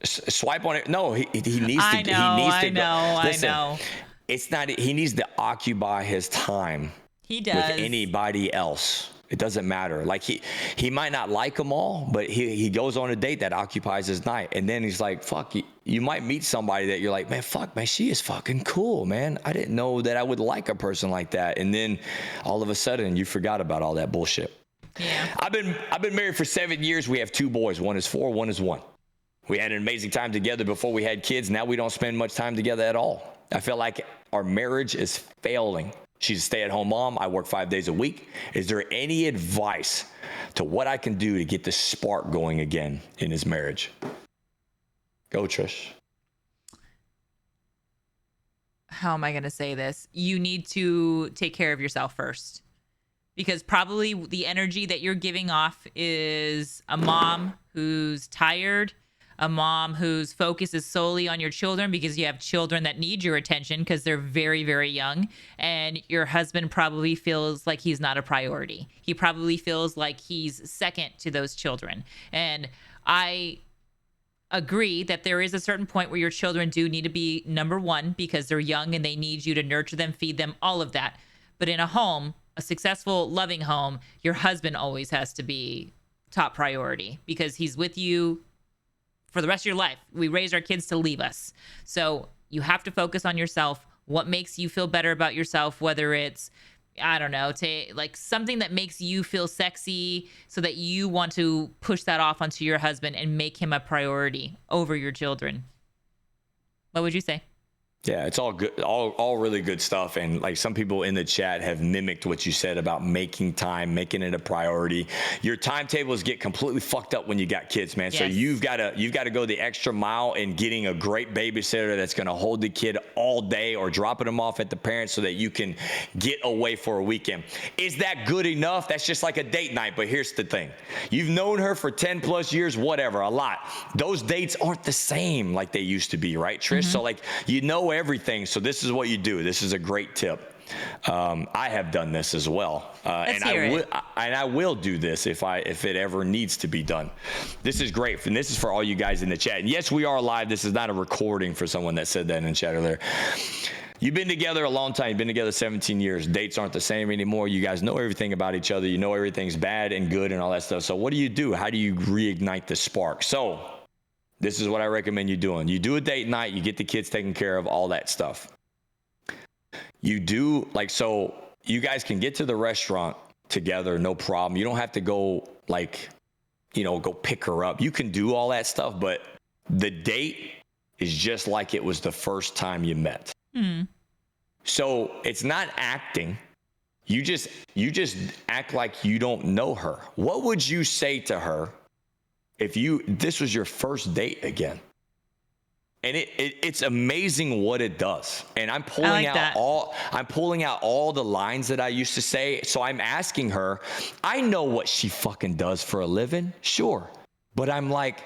Speaker 2: Swipe on it. No, he needs to.
Speaker 1: I know.
Speaker 2: It's not. He needs to occupy his time.
Speaker 1: He does.
Speaker 2: With anybody else. It doesn't matter. Like, he might not like them all, but he goes on a date that occupies his night. And then he's like, fuck, you might meet somebody that you're like, man, fuck, man, she is fucking cool, man. I didn't know that I would like a person like that. And then all of a sudden you forgot about all that bullshit.
Speaker 1: Yeah.
Speaker 2: I've been married for 7 years. We have 2 boys. One is 4, one is 1. We had an amazing time together before we had kids. Now we don't spend much time together at all. I feel like our marriage is failing. She's a stay-at-home mom. I work 5 days a week. Is there any advice to what I can do to get the spark going again in his marriage? Go, Trish.
Speaker 1: How am I going to say this? You need to take care of yourself first. Because probably the energy that you're giving off is a mom who's tired, a mom whose focus is solely on your children because you have children that need your attention because they're very, very young. And your husband probably feels like he's not a priority. He probably feels like he's second to those children. And I agree that there is a certain point where your children do need to be number one because they're young and they need you to nurture them, feed them, all of that. But in a home, a successful, loving home, your husband always has to be top priority because he's with you for the rest of your life. We raise our kids to leave us. So you have to focus on yourself. What makes you feel better about yourself, whether it's, I don't know, like something that makes you feel sexy so that you want to push that off onto your husband and make him a priority over your children. What would you say?
Speaker 2: Yeah, it's all good, all really good stuff. And like some people in the chat have mimicked what you said about making time, making it a priority. Your timetables get completely fucked up when you got kids, man. Yes. So you've got to go the extra mile in getting a great babysitter that's going to hold the kid all day or dropping them off at the parents so that you can get away for a weekend. Is that good enough? That's just like a date night. But here's the thing. You've known her for 10 plus years, whatever, a lot. Those dates aren't the same like they used to be, right, Trish? Mm-hmm. So like, you know everything. So this is what you do. This is a great tip. I have done this as well, and I will do this if it ever needs to be done. This is great, and this is for all you guys in the chat. And yes, we are live. This is not a recording for someone that said that in the chat earlier. You've been together a long time. You've been together 17 years. Dates aren't the same anymore. You guys know everything about each other. You know everything's bad and good and all that stuff. So what do? How do you reignite the spark? So this is what I recommend you doing. You do a date night. You get the kids taken care of, all that stuff. You do, so you guys can get to the restaurant together, no problem. You don't have to go, go pick her up. You can do all that stuff, but the date is just like it was the first time you met. Mm. So it's not acting. You just act like you don't know her. What would you say to her if this was your first date again? And it's amazing what it does. And I'm pulling out all the lines that I used to say. So I'm asking her, I know what she fucking does for a living. Sure. But I'm like,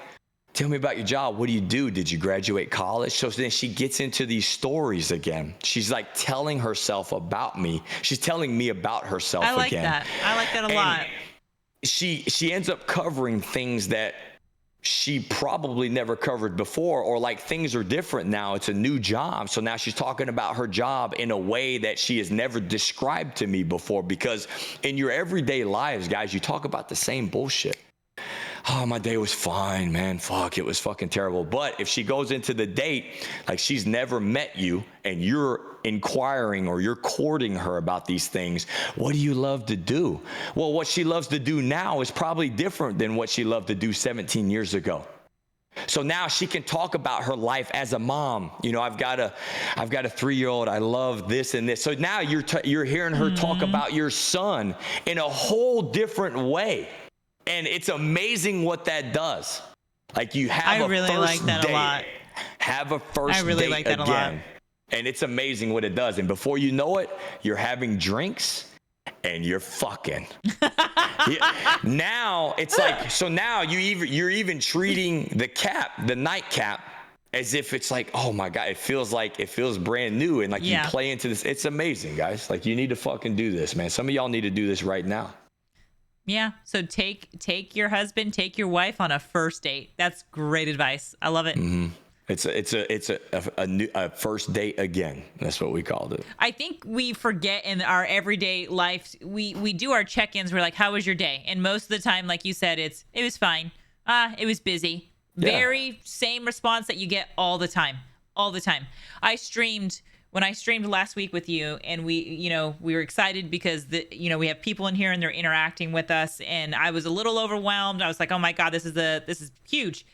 Speaker 2: tell me about your job. What do you do? Did you graduate college? So then she gets into these stories again. She's like telling herself about me. She's telling me about herself again.
Speaker 1: I like that a lot.
Speaker 2: She ends up covering things that she probably never covered before, or things are different now. It's a new job. So now she's talking about her job in a way that she has never described to me before, because in your everyday lives, guys, you talk about the same bullshit. Oh, my day was fine, man. Fuck, it was fucking terrible. But if she goes into the date like she's never met you and you're inquiring or you're courting her about these things, what do you love to do? Well, what she loves to do now is probably different than what she loved to do 17 years ago. So now she can talk about her life as a mom. You know, I've got a 3-year-old. I love this and this. So now you're hearing her talk about your son in a whole different way. And it's amazing what that does. You have a first date. I really like that a lot. Have a first date like that again. And it's amazing what it does. And before you know it, you're having drinks and you're fucking. Now it's so now you're even treating the nightcap as if it's oh my God, it feels brand new. And you play into this. It's amazing, guys. You need to fucking do this, man. Some of y'all need to do this right now.
Speaker 1: Yeah. So take your husband, take your wife on a first date. That's great advice. I love it. Mm-hmm.
Speaker 2: It's a first date again. That's what we called it.
Speaker 1: I think we forget in our everyday life, we do our check-ins. We're like, how was your day? And most of the time, like you said, it was fine. It was busy. Yeah. Very same response that you get all the time. All the time. When I streamed last week with you, and we were excited because we have people in here and they're interacting with us, and I was a little overwhelmed. I was like, oh my God, this is huge.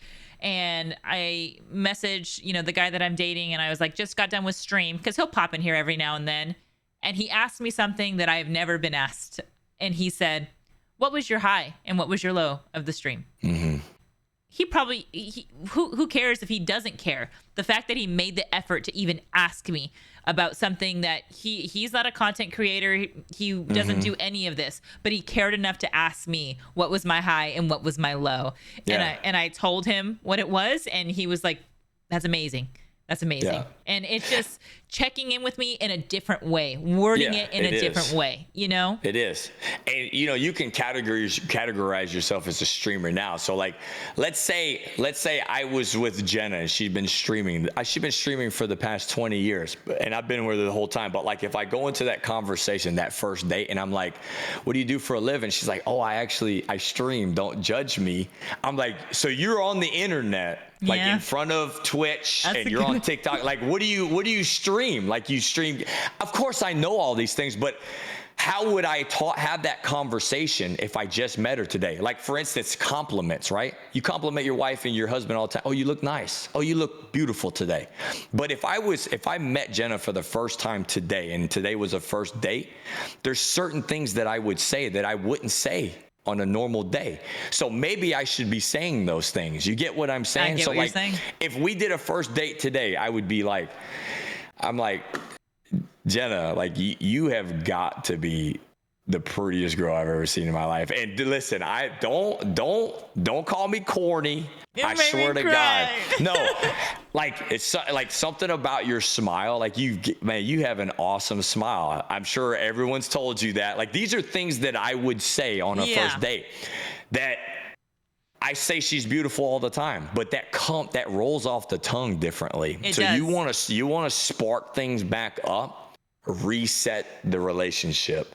Speaker 1: And I messaged, the guy that I'm dating, and I was like, just got done with stream, because he'll pop in here every now and then. And he asked me something that I have never been asked. And he said, what was your high and what was your low of the stream? Mm-hmm. who cares if he doesn't care? The fact that he made the effort to even ask me about something that he's not a content creator. He doesn't do any of this, but he cared enough to ask me what was my high and what was my low.
Speaker 2: Yeah.
Speaker 1: And I told him what it was, and he was like, that's amazing. That's amazing. Yeah. And it's just checking in with me in a different way, wording it in a different way, you know?
Speaker 2: It is. And, you know, you can categorize yourself as a streamer now. So, like, let's say I was with Jenna and she'd been streaming. She's been streaming for the past 20 years, and I've been with her the whole time. But, like, if I go into that conversation, that first date, and I'm like, what do you do for a living? She's like, oh, I stream. Don't judge me. I'm like, so you're on the internet, like in front of Twitch, and you're on TikTok. Like, what do you stream? Like, you stream. Of course, I know all these things, but how would I have that conversation if I just met her today? Like, for instance, compliments, right? You compliment your wife and your husband all the time. Oh, you look nice. Oh, you look beautiful today. But if I met Jenna for the first time today, and today was a first date, there's certain things that I would say that I wouldn't say on a normal day. So maybe I should be saying those things. You get what I'm saying?
Speaker 1: I get what you're saying.
Speaker 2: If we did a first date today, I would be like, I'm like, Jenna, like, you have got to be the prettiest girl I've ever seen in my life. And listen, I don't call me corny. I swear to God. No, like, it's like something about your smile. Like, you have an awesome smile. I'm sure everyone's told you that. Like, these are things that I would say on a first date, that I say she's beautiful all the time, but that rolls off the tongue differently.
Speaker 1: It
Speaker 2: so
Speaker 1: does.
Speaker 2: you want to spark things back up, reset the relationship,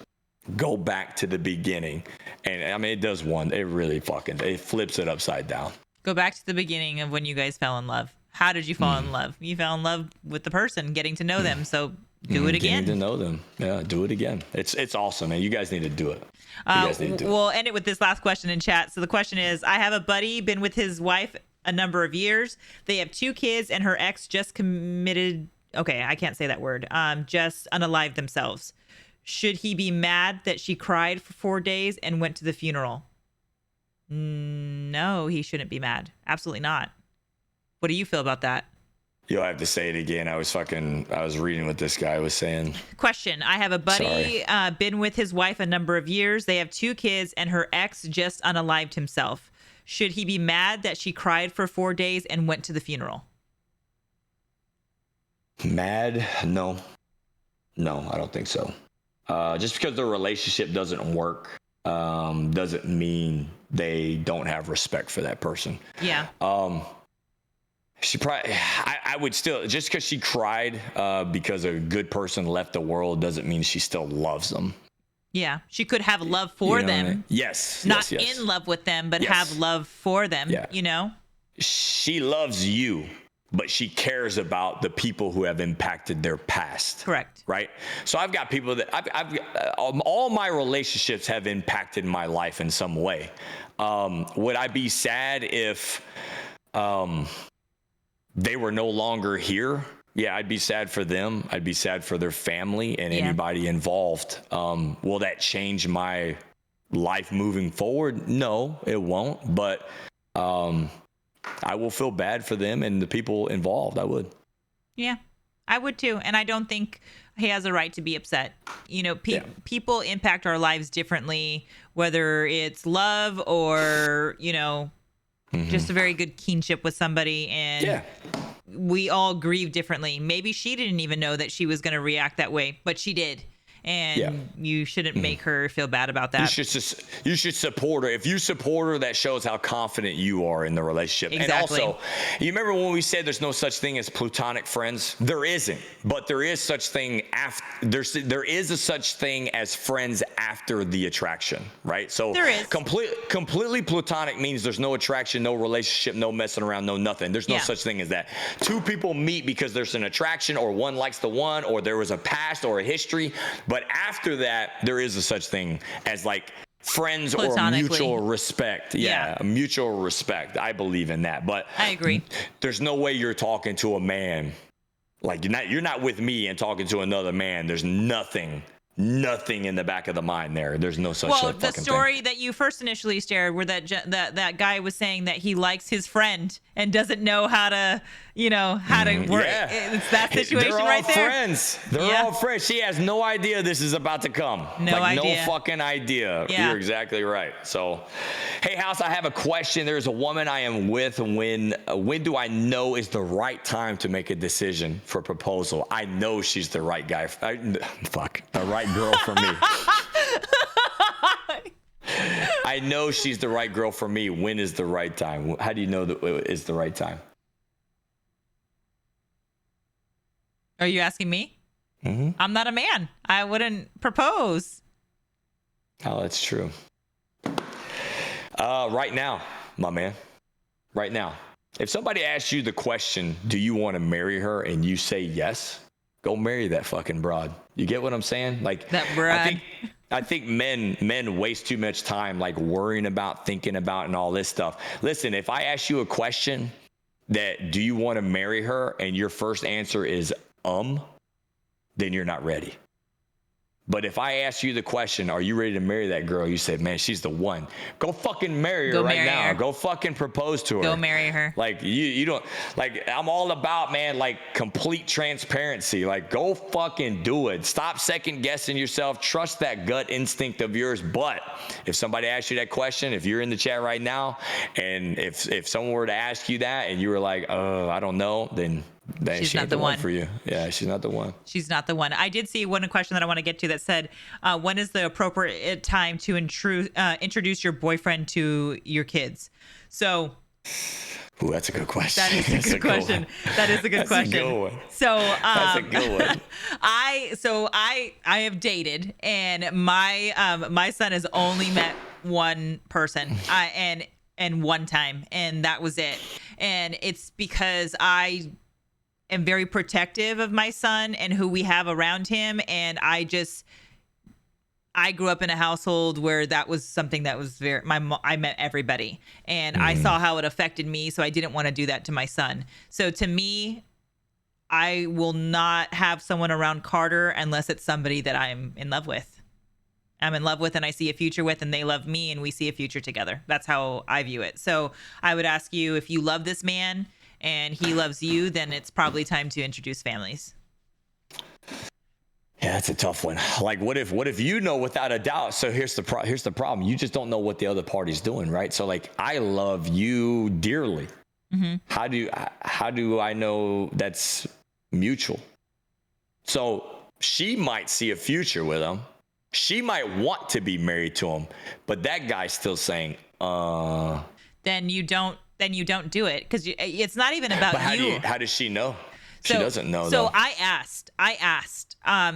Speaker 2: go back to the beginning. And I mean, it does it flips it upside down.
Speaker 1: Go back to the beginning of when you guys fell in love. How did you fall in love? You fell in love with the person, getting to know them. So do it again.
Speaker 2: Getting to know them. Yeah, do it again. It's awesome, man. You guys need to do it.
Speaker 1: We'll end it with this last question in chat. So the question is, I have a buddy, been with his wife a number of years. They have 2 kids, and her ex just committed, okay, I can't say that word, just unalived themselves. Should he be mad that she cried for 4 days and went to the funeral? No, he shouldn't be mad. Absolutely not. What do you feel about that?
Speaker 2: You'll have to say it again. I was reading what this guy was saying.
Speaker 1: Question. I have a buddy, been with his wife a number of years. They have 2 kids, and her ex just unalived himself. Should he be mad that she cried for 4 days and went to the funeral?
Speaker 2: Mad? No, I don't think so. Just because the relationship doesn't work doesn't mean they don't have respect for that person.
Speaker 1: Yeah.
Speaker 2: She probably, I would still, just because she cried because a good person left the world doesn't mean she still loves them.
Speaker 1: Yeah. She could have love for them.
Speaker 2: I mean? Yes.
Speaker 1: Not
Speaker 2: yes.
Speaker 1: in love with them, but have love for them, you know?
Speaker 2: She loves you, but she cares about the people who have impacted their past.
Speaker 1: Correct.
Speaker 2: Right? So I've got people that all my relationships have impacted my life in some way. Would I be sad if they were no longer here? Yeah, I'd be sad for them. I'd be sad for their family and anybody involved. Will that change my life moving forward? No, it won't. But I will feel bad for them and the people involved. I would.
Speaker 1: Yeah, I would too. And I don't think he has a right to be upset. You know, people impact our lives differently, whether it's love or, you know, just a very good kinship with somebody. And we all grieve differently. Maybe she didn't even know that she was going to react that way, but she did. And you shouldn't make her feel bad about that.
Speaker 2: You should support her. If you support her, that shows how confident you are in the relationship.
Speaker 1: Exactly.
Speaker 2: And also, you remember when we said there's no such thing as platonic friends? There isn't, but there is such thing there is a such thing as friends after the attraction, right? So
Speaker 1: there is.
Speaker 2: Completely platonic means there's no attraction, no relationship, no messing around, no nothing. There's no such thing as that. 2 people meet because there's an attraction, or one likes the one, or there was a past or a history. But after that, there is a such thing as like friends or mutual respect. Yeah, mutual respect. I believe in that. But
Speaker 1: I agree.
Speaker 2: There's no way you're talking to a man. Like, you're not with me and talking to another man. There's nothing nothing in the back of the mind there. There's no such
Speaker 1: Well,
Speaker 2: fucking
Speaker 1: the story
Speaker 2: thing.
Speaker 1: that you first initially shared, where that guy was saying that he likes his friend and doesn't know how to, how to work.
Speaker 2: Yeah.
Speaker 1: It's that situation right there.
Speaker 2: They're all friends. She has no idea this is about to come.
Speaker 1: No idea.
Speaker 2: No fucking idea.
Speaker 1: Yeah.
Speaker 2: You're exactly right. So, hey, House, I have a question. There's a woman I am with. When do I know is the right time to make a decision for a proposal? I know she's the right guy. The right girl for me. I know she's the right girl for me. When is the right time? How do you know that it's the right time?
Speaker 1: Are you asking me?
Speaker 2: Mm-hmm.
Speaker 1: I'm not a man. I wouldn't propose.
Speaker 2: Oh, that's true. Right now, my man. Right now. If somebody asks you the question, do you want to marry her, and you say yes, go marry that fucking broad. You get what I'm saying? Like
Speaker 1: that broad.
Speaker 2: I think men waste too much time like worrying about, thinking about, and all this stuff. Listen, if I ask you a question that do you want to marry her, and your first answer is then you're not ready. But if I ask you the question, are you ready to marry that girl? You say, man, she's the one. Go fucking marry her right now. Go fucking propose to her.
Speaker 1: Go marry her.
Speaker 2: Like you don't, like, I'm all about, man, like complete transparency. Like, go fucking do it. Stop second guessing yourself. Trust that gut instinct of yours. But if somebody asks you that question, if you're in the chat right now, and if someone were to ask you that and you were like, oh, I don't know, then she's not the one for you. Yeah, she's not the one.
Speaker 1: She's not the one. I did see one question that I want to get to that said, when is the appropriate time to introduce your boyfriend to your kids? So,
Speaker 2: ooh, that's a good question.
Speaker 1: That is a good question. That is a good question.
Speaker 2: That's a good one.
Speaker 1: So,
Speaker 2: that's a good one.
Speaker 1: I have dated, and my son has only met one person, and one time, and that was it. And it's because I am very protective of my son and who we have around him. And I grew up in a household where that was something that was I met everybody, and I saw how it affected me. So I didn't want to do that to my son. So to me, I will not have someone around Carter unless it's somebody that I'm in love with. I'm in love with, and I see a future with, and they love me, and we see a future together. That's how I view it. So I would ask you, if you love this man and he loves you, then it's probably time to introduce families.
Speaker 2: Yeah, that's a tough one. Like, what if you know without a doubt? So here's the problem. You just don't know what the other party's doing, right? So like, I love you dearly. Mm-hmm. How do I know that's mutual? So she might see a future with him. She might want to be married to him, but that guy's still saying,
Speaker 1: Then you don't do it, because it's not even about you.
Speaker 2: How does she know? She doesn't know.
Speaker 1: So I asked.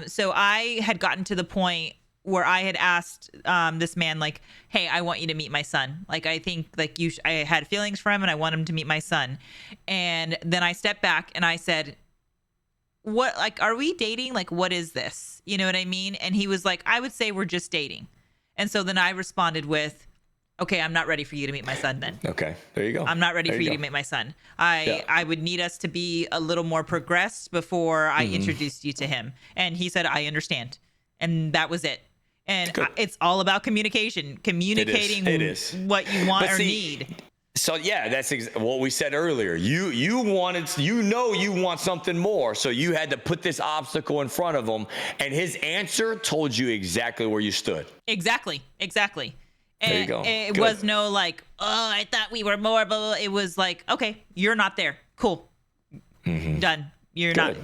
Speaker 1: So I had gotten to the point where I had asked this man, like, hey, I want you to meet my son. Like, I think like I had feelings for him, and I want him to meet my son. And then I stepped back and I said, what, like, are we dating? Like, what is this? You know what I mean? And he was like, I would say we're just dating. And so then I responded with, okay, I'm not ready for you to meet my son then.
Speaker 2: Okay, there you go.
Speaker 1: I'm not ready for you to meet my son. I would need us to be a little more progressed before I introduced you to him. And he said, I understand. And that was it. And it's all about communicating
Speaker 2: It is.
Speaker 1: what you want or need.
Speaker 2: So yeah, that's what we said earlier. You want something more, so you had to put this obstacle in front of him, and his answer told you exactly where you stood.
Speaker 1: Exactly. And
Speaker 2: there you go.
Speaker 1: It was no like, oh, I thought we were more, blah, blah. It was like, okay, you're not there. Cool. Done. You're not,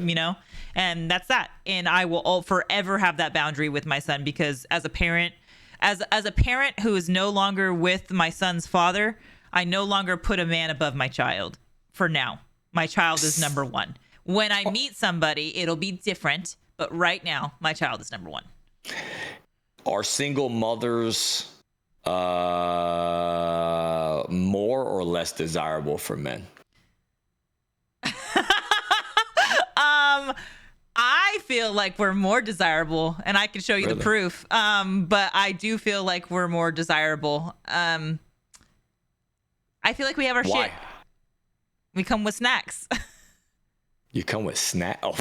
Speaker 1: and that's that. And I will forever have that boundary with my son, because as a parent who is no longer with my son's father, I no longer put a man above my child. For now, my child is number one. When I meet somebody, it'll be different. But right now, my child is number one.
Speaker 2: Are single mothers more or less desirable for men?
Speaker 1: I feel like we're more desirable, and I can show you the proof. But I do feel like we're more desirable. I feel like we have our shit. We come with snacks.
Speaker 2: You come with snacks? Oh.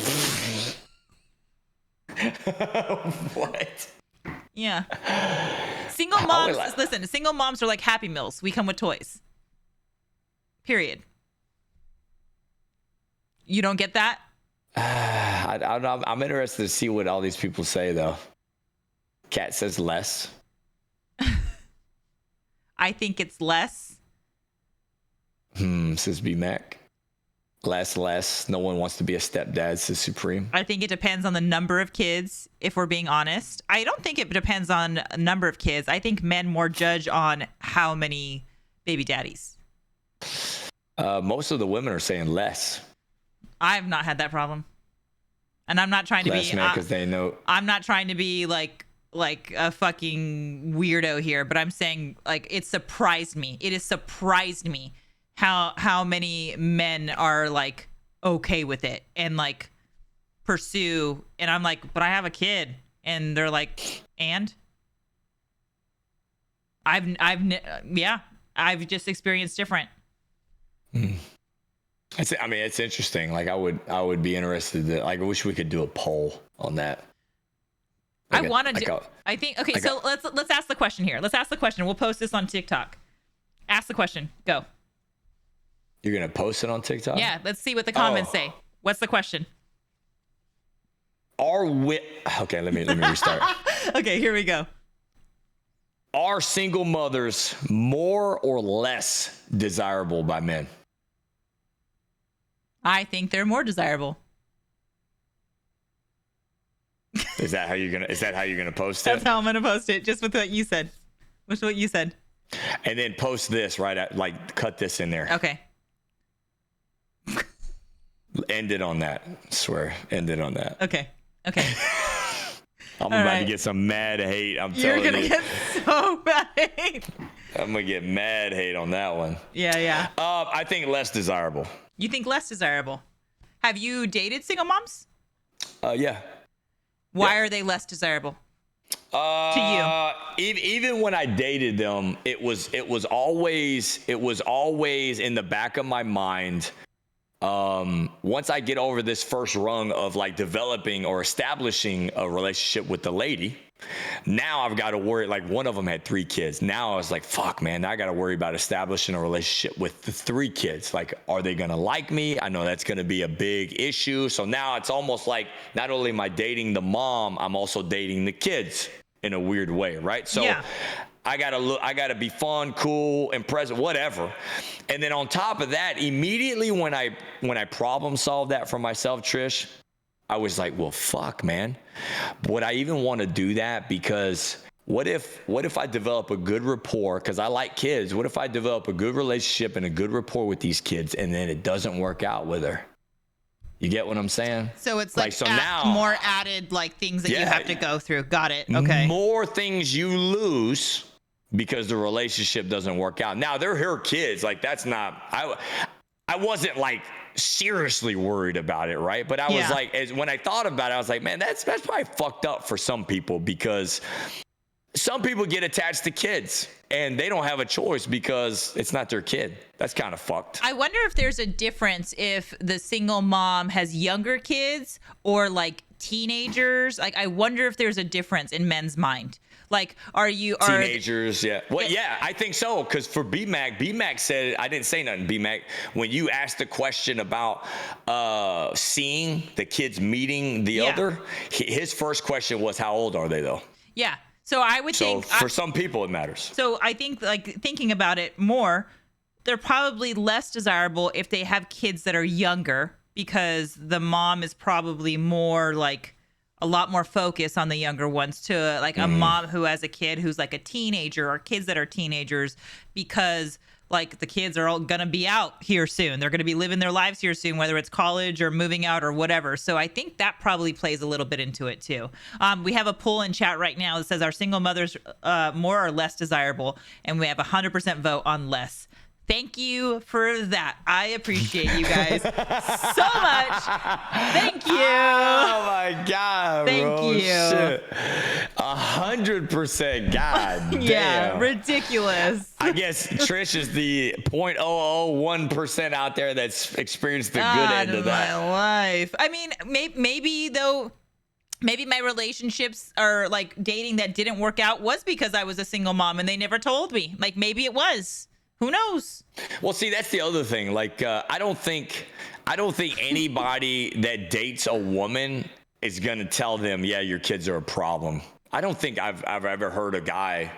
Speaker 2: What?
Speaker 1: Yeah. Single moms, listen, single moms are like Happy Meals. We come with toys. Period. You don't get that?
Speaker 2: I'm interested to see what all these people say, though. Kat says less.
Speaker 1: I think it's less.
Speaker 2: Says B-Mac. Less. No one wants to be a stepdad, says Supreme.
Speaker 1: I think it depends on the number of kids, if we're being honest. I don't think it depends on number of kids. I think men more judge on how many baby daddies.
Speaker 2: Most of the women are saying less.
Speaker 1: I've not had that problem. And I'm not trying to
Speaker 2: less,
Speaker 1: be...
Speaker 2: man, because they know...
Speaker 1: I'm not trying to be like a fucking weirdo here, but I'm saying like it surprised me. It has surprised me how many men are like okay with it and like pursue, and I'm like, but I have a kid, and they're like, and I've just experienced different.
Speaker 2: It's interesting. Like I would be interested to, like, I wish we could do a poll on that.
Speaker 1: Like I think okay, so let's ask the question here. Let's ask the question. We'll post this on TikTok. Ask the question. Go.
Speaker 2: You're gonna post it on TikTok?
Speaker 1: Yeah, let's see what the comments say. What's the question?
Speaker 2: Okay, let me restart.
Speaker 1: Okay, here we go.
Speaker 2: Are single mothers more or less desirable by men?
Speaker 1: I think they're more desirable.
Speaker 2: Is that how you're gonna post it?
Speaker 1: That's how I'm gonna post it, just with what you said. With what you said.
Speaker 2: And then post this right at, like, cut this in there.
Speaker 1: Okay.
Speaker 2: End it on that. I swear. End it on that.
Speaker 1: Okay.
Speaker 2: I'm about to get some mad hate.
Speaker 1: You're gonna get so mad hate.
Speaker 2: I'm gonna get mad hate on that one.
Speaker 1: Yeah.
Speaker 2: I think less desirable.
Speaker 1: You think less desirable? Have you dated single moms?
Speaker 2: Yeah.
Speaker 1: Why are they less desirable to you?
Speaker 2: Even when I dated them, it was always in the back of my mind. Once I get over this first rung of like developing or establishing a relationship with the lady, now I've got to worry. Like, one of them had 3 kids. Now I was like, fuck, man, now I got to worry about establishing a relationship with the 3 kids. Like, are they going to like me? I know that's going to be a big issue. So now it's almost like not only am I dating the mom, I'm also dating the kids in a weird way, right? So yeah. I gotta be fun, cool, and present, whatever. And then on top of that, immediately when I problem solved that for myself, Trish, I was like, well, fuck, man. Would I even want to do that? Because what if I develop a good rapport? Because I like kids. What if I develop a good relationship and a good rapport with these kids, and then it doesn't work out with her? You get what I'm saying?
Speaker 1: So it's like now, more added like things that you have to go through. Got it. Okay.
Speaker 2: More things you lose because the relationship doesn't work out. Now, they're her kids. Like, that's not, I wasn't like seriously worried about it, right? But I was like, when I thought about it, I was like, man, that's probably fucked up for some people, because some people get attached to kids and they don't have a choice because it's not their kid. That's kind of fucked.
Speaker 1: I wonder if there's a difference if the single mom has younger kids or like teenagers. Like, I wonder if there's a difference in men's mind. Like,
Speaker 2: teenagers? Yeah. Well, yeah, I think so. Because for B-Mac said, I didn't say nothing, B-Mac, when you asked the question about seeing the kids meeting the other, his first question was, how old are they, though?
Speaker 1: Yeah. So I would think
Speaker 2: for some people it matters.
Speaker 1: So I think, like, thinking about it more, they're probably less desirable if they have kids that are younger, because the mom is probably more like a lot more focus on the younger ones, to like a mom who has a kid who's like a teenager, or kids that are teenagers, because like the kids are all gonna be out here soon. They're gonna be living their lives here soon, whether it's college or moving out or whatever. So I think that probably plays a little bit into it too. We have a poll in chat right now that says, are single mothers more or less desirable? And we have 100% vote on less. Thank you for that. I appreciate you guys so much. Thank you.
Speaker 2: Oh my God,
Speaker 1: Thank
Speaker 2: bro.
Speaker 1: you.
Speaker 2: Shit. 100%. God damn.
Speaker 1: Yeah, ridiculous.
Speaker 2: I guess Trish is the 0.001% out there that's experienced the good end of that.
Speaker 1: My life. I mean, maybe though. Maybe my relationships or like dating that didn't work out was because I was a single mom and they never told me. Like maybe it was. Who knows?
Speaker 2: Well, see, that's the other thing. Like, I don't think anybody that dates a woman is gonna tell them, yeah, your kids are a problem. I don't think I've ever heard a guy,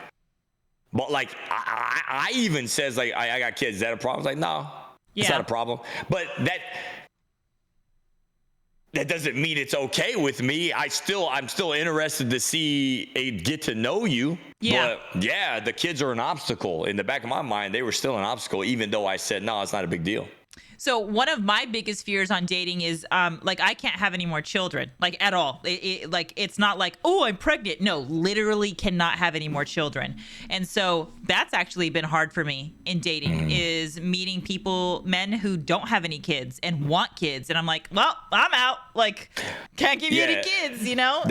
Speaker 2: but like I even says like I got kids. Is that a problem? It's like no, it's not a problem. But that doesn't mean it's okay with me. I'm still interested to see get to know you.
Speaker 1: Yeah.
Speaker 2: But yeah, the kids are an obstacle. In the back of my mind, they were still an obstacle, even though I said, no, it's not a big deal.
Speaker 1: So one of my biggest fears on dating is like I can't have any more children, like at all. Like it's not like, oh, I'm pregnant. No, literally cannot have any more children. And so that's actually been hard for me in dating is meeting men who don't have any kids and want kids. And I'm like, well, I'm out. Like can't give you any kids, you know?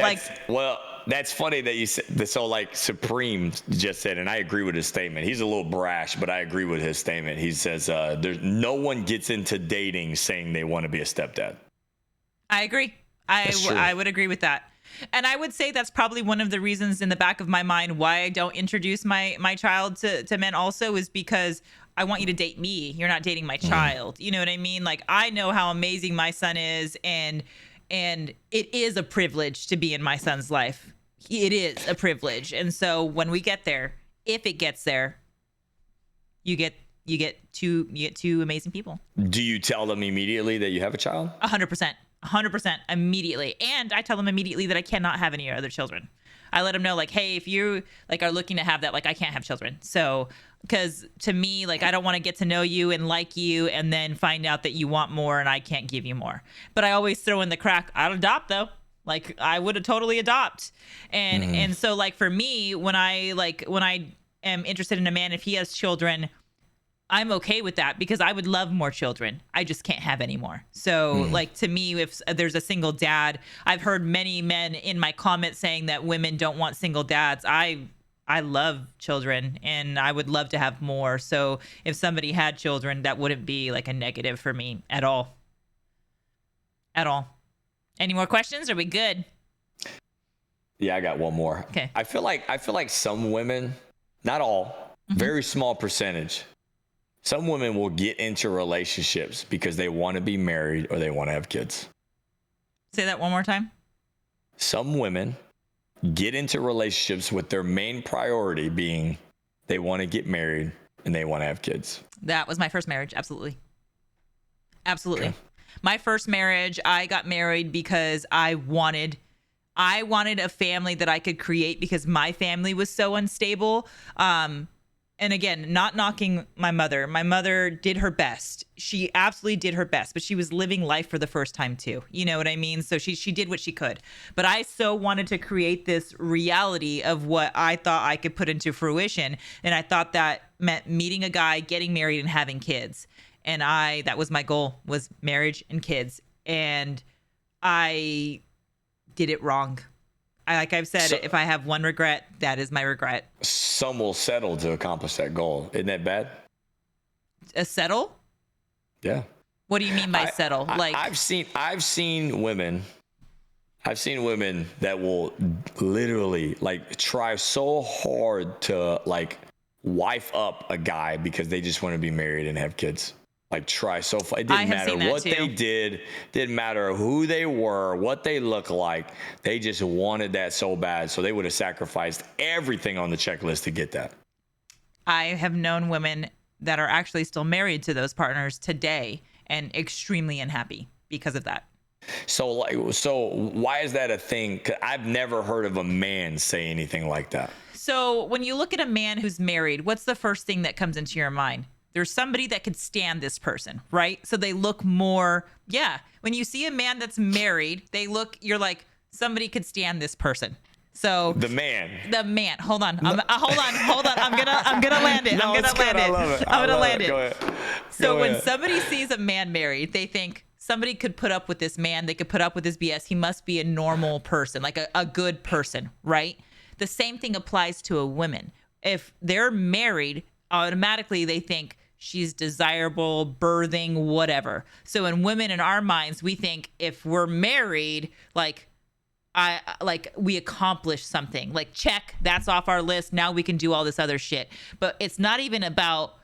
Speaker 2: That's funny that you said. So like Supreme just said, and I agree with his statement. He's a little brash, but I agree with his statement. He says, "There's no one gets into dating saying they want to be a stepdad."
Speaker 1: I agree. I would agree with that. And I would say that's probably one of the reasons in the back of my mind why I don't introduce my child to men also is because I want you to date me. You're not dating my child. You know what I mean? Like I know how amazing my son is, and it is a privilege to be in my son's life. It is a privilege. And so when we get there, if it gets there, you get two amazing people.
Speaker 2: Do you tell them immediately that you have a child?
Speaker 1: 100% immediately. And I tell them immediately that I cannot have any other children. I let them know like, hey, if you like are looking to have that, like I can't have children. So, because to me, like I don't want to get to know you and like you and then find out that you want more and I can't give you more. But I always throw in the crack, I'd adopt though. Like I would totally adopt. And so like for me, when I am interested in a man, if he has children, I'm okay with that because I would love more children. I just can't have any more. So like to me, if there's a single dad, I've heard many men in my comments saying that women don't want single dads. I love children and I would love to have more. So if somebody had children, that wouldn't be like a negative for me at all. At all. Any more questions? Are we good?
Speaker 2: Yeah, I got one more.
Speaker 1: Okay.
Speaker 2: I feel like some women, not all, very small percentage, some women will get into relationships because they want to be married or they want to have kids.
Speaker 1: Say that one more time.
Speaker 2: Some women get into relationships with their main priority being they want to get married and they want to have kids.
Speaker 1: That was my first marriage. Absolutely. Absolutely.
Speaker 2: Okay.
Speaker 1: My first marriage, I got married because I wanted a family that I could create because my family was so unstable. And again, not knocking my mother. My mother did her best. She absolutely did her best, but she was living life for the first time too. You know what I mean? So she did what she could. But I so wanted to create this reality of what I thought I could put into fruition. And I thought that meant meeting a guy, getting married, and having kids. And that was my goal, was marriage and kids. And I did it wrong. Like I've said, if I have one regret, that is my regret.
Speaker 2: Some will settle to accomplish that goal. Isn't that bad?
Speaker 1: A settle?
Speaker 2: Yeah.
Speaker 1: What do you mean by settle? Like
Speaker 2: I've seen women that will literally like try so hard to like wife up a guy because they just want to be married and have kids. Like try so far. It didn't matter what they did. Didn't matter who they were, what they looked like. They just wanted that so bad. So they would have sacrificed everything on the checklist to get that.
Speaker 1: I have known women that are actually still married to those partners today and extremely unhappy because of that.
Speaker 2: So why is that a thing? 'Cause I've never heard of a man say anything like that.
Speaker 1: So when you look at a man who's married, what's the first thing that comes into your mind? There's somebody that could stand this person, right? So they look more, when you see a man that's married, you're like, somebody could stand this person. So
Speaker 2: the man.
Speaker 1: Hold on. Hold on. I'm gonna land it. I'm gonna land it.
Speaker 2: Go ahead.
Speaker 1: So when somebody sees a man married, they think somebody could put up with this man. They could put up with his BS. He must be a normal person, like a good person, right? The same thing applies to a woman. If they're married, automatically they think she's desirable, birthing, whatever. So in women, in our minds, we think if we're married, like, we accomplished something. Like, check, that's off our list. Now we can do all this other shit. But it's not even about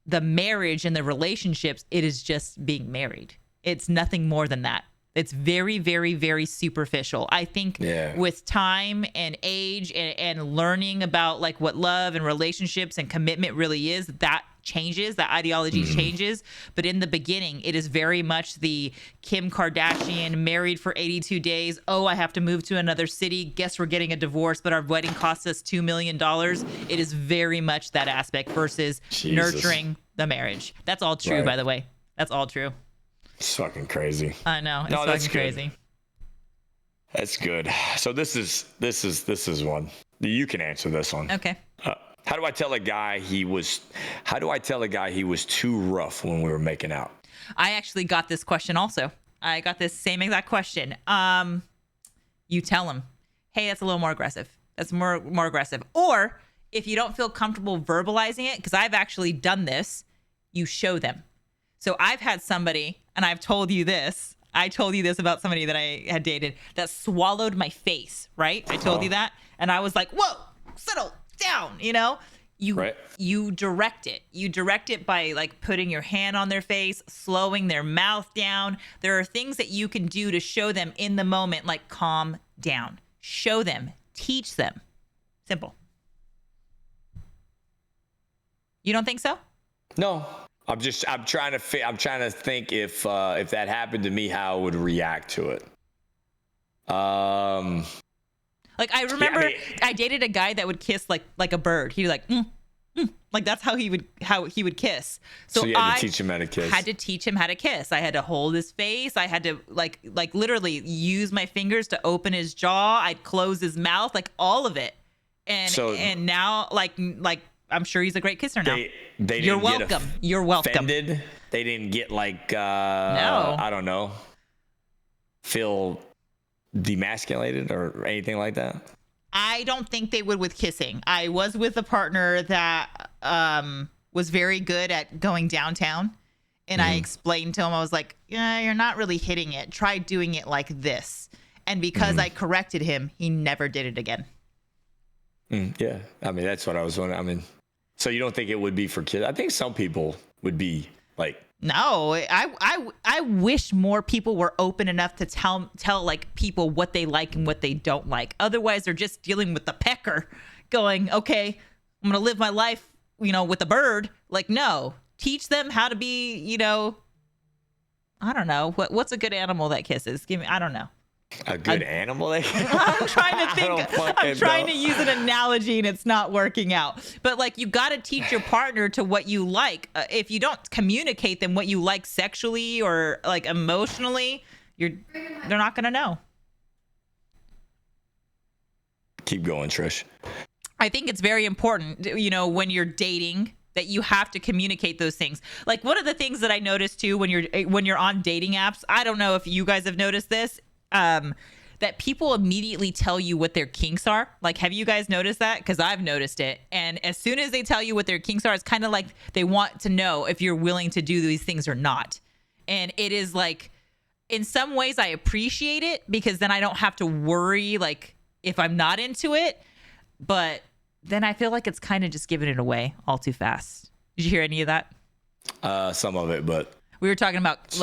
Speaker 1: the marriage and the relationships. It is just being married. It's nothing more than that. It's very, very, very superficial. I think with time and age and learning about like what love and relationships and commitment really is, that changes, that ideology changes. But in the beginning, it is very much the Kim Kardashian married for 82 days. Oh, I have to move to another city. Guess we're getting a divorce, but our wedding costs us $2 million. It is very much that aspect versus nurturing the marriage. That's all true, by the way. That's all true.
Speaker 2: It's fucking crazy.
Speaker 1: I know. It's fucking crazy.
Speaker 2: That's good. So this is one. You can answer this one.
Speaker 1: Okay.
Speaker 2: How do I tell a guy he was too rough when we were making out?
Speaker 1: I actually got this question also. I got this same exact question. You tell him, hey, that's a little more aggressive. That's more aggressive. Or if you don't feel comfortable verbalizing it, because I've actually done this, you show them. So I've had somebody, and I've told you this. I told you this about somebody that I had dated that swallowed my face, right? I told you that. And I was like, whoa, settle down, you know? You direct it. You direct it by like putting your hand on their face, slowing their mouth down. There are things that you can do to show them in the moment, like calm down. Show them. Teach them. Simple. You don't think so?
Speaker 2: No. I'm trying to think if that happened to me, how I would react to it.
Speaker 1: Like I remember I dated a guy that would kiss like a bird. He was like, like that's how he would kiss. So
Speaker 2: you had to teach him how to kiss.
Speaker 1: Had to teach him how to kiss. I had to hold his face. I had to like literally use my fingers to open his jaw. I'd close his mouth, like all of it. And now like I'm sure he's a great kisser now. You're welcome. You're welcome.
Speaker 2: Offended. They didn't get like no. I don't know. Feel demasculated or anything like that.
Speaker 1: I don't think they would with kissing. I was with a partner that was very good at going downtown, and I explained to him, I was like, yeah, you're not really hitting it. Try doing it like this. And because I corrected him, he never did it again.
Speaker 2: Yeah, I mean that's what I was wondering. I mean, so you don't think it would be for kids? I think some people would be like.
Speaker 1: No, I wish more people were open enough to tell like people what they like and what they don't like. Otherwise, they're just dealing with the pecker, going, okay, I'm gonna live my life, with a bird. Like, no, teach them how to be, I don't know what's a good animal that kisses. I don't know.
Speaker 2: A good animal? I'm
Speaker 1: trying to think. I'm trying to use an analogy and it's not working out. But like, you got to teach your partner to what you like. If you don't communicate them what you like sexually or like emotionally, they're not going to know.
Speaker 2: Keep going, Trish.
Speaker 1: I think it's very important, when you're dating, that you have to communicate those things. Like one of the things that I noticed too when you're on dating apps, I don't know if you guys have noticed this. That people immediately tell you what their kinks are. Like, have you guys noticed that? Because I've noticed it. And as soon as they tell you what their kinks are, it's kind of like they want to know if you're willing to do these things or not. And it is like, in some ways I appreciate it because then I don't have to worry like if I'm not into it. But then I feel like it's kind of just giving it away all too fast. Did you hear any of that?
Speaker 2: Some of it, but
Speaker 1: we were talking about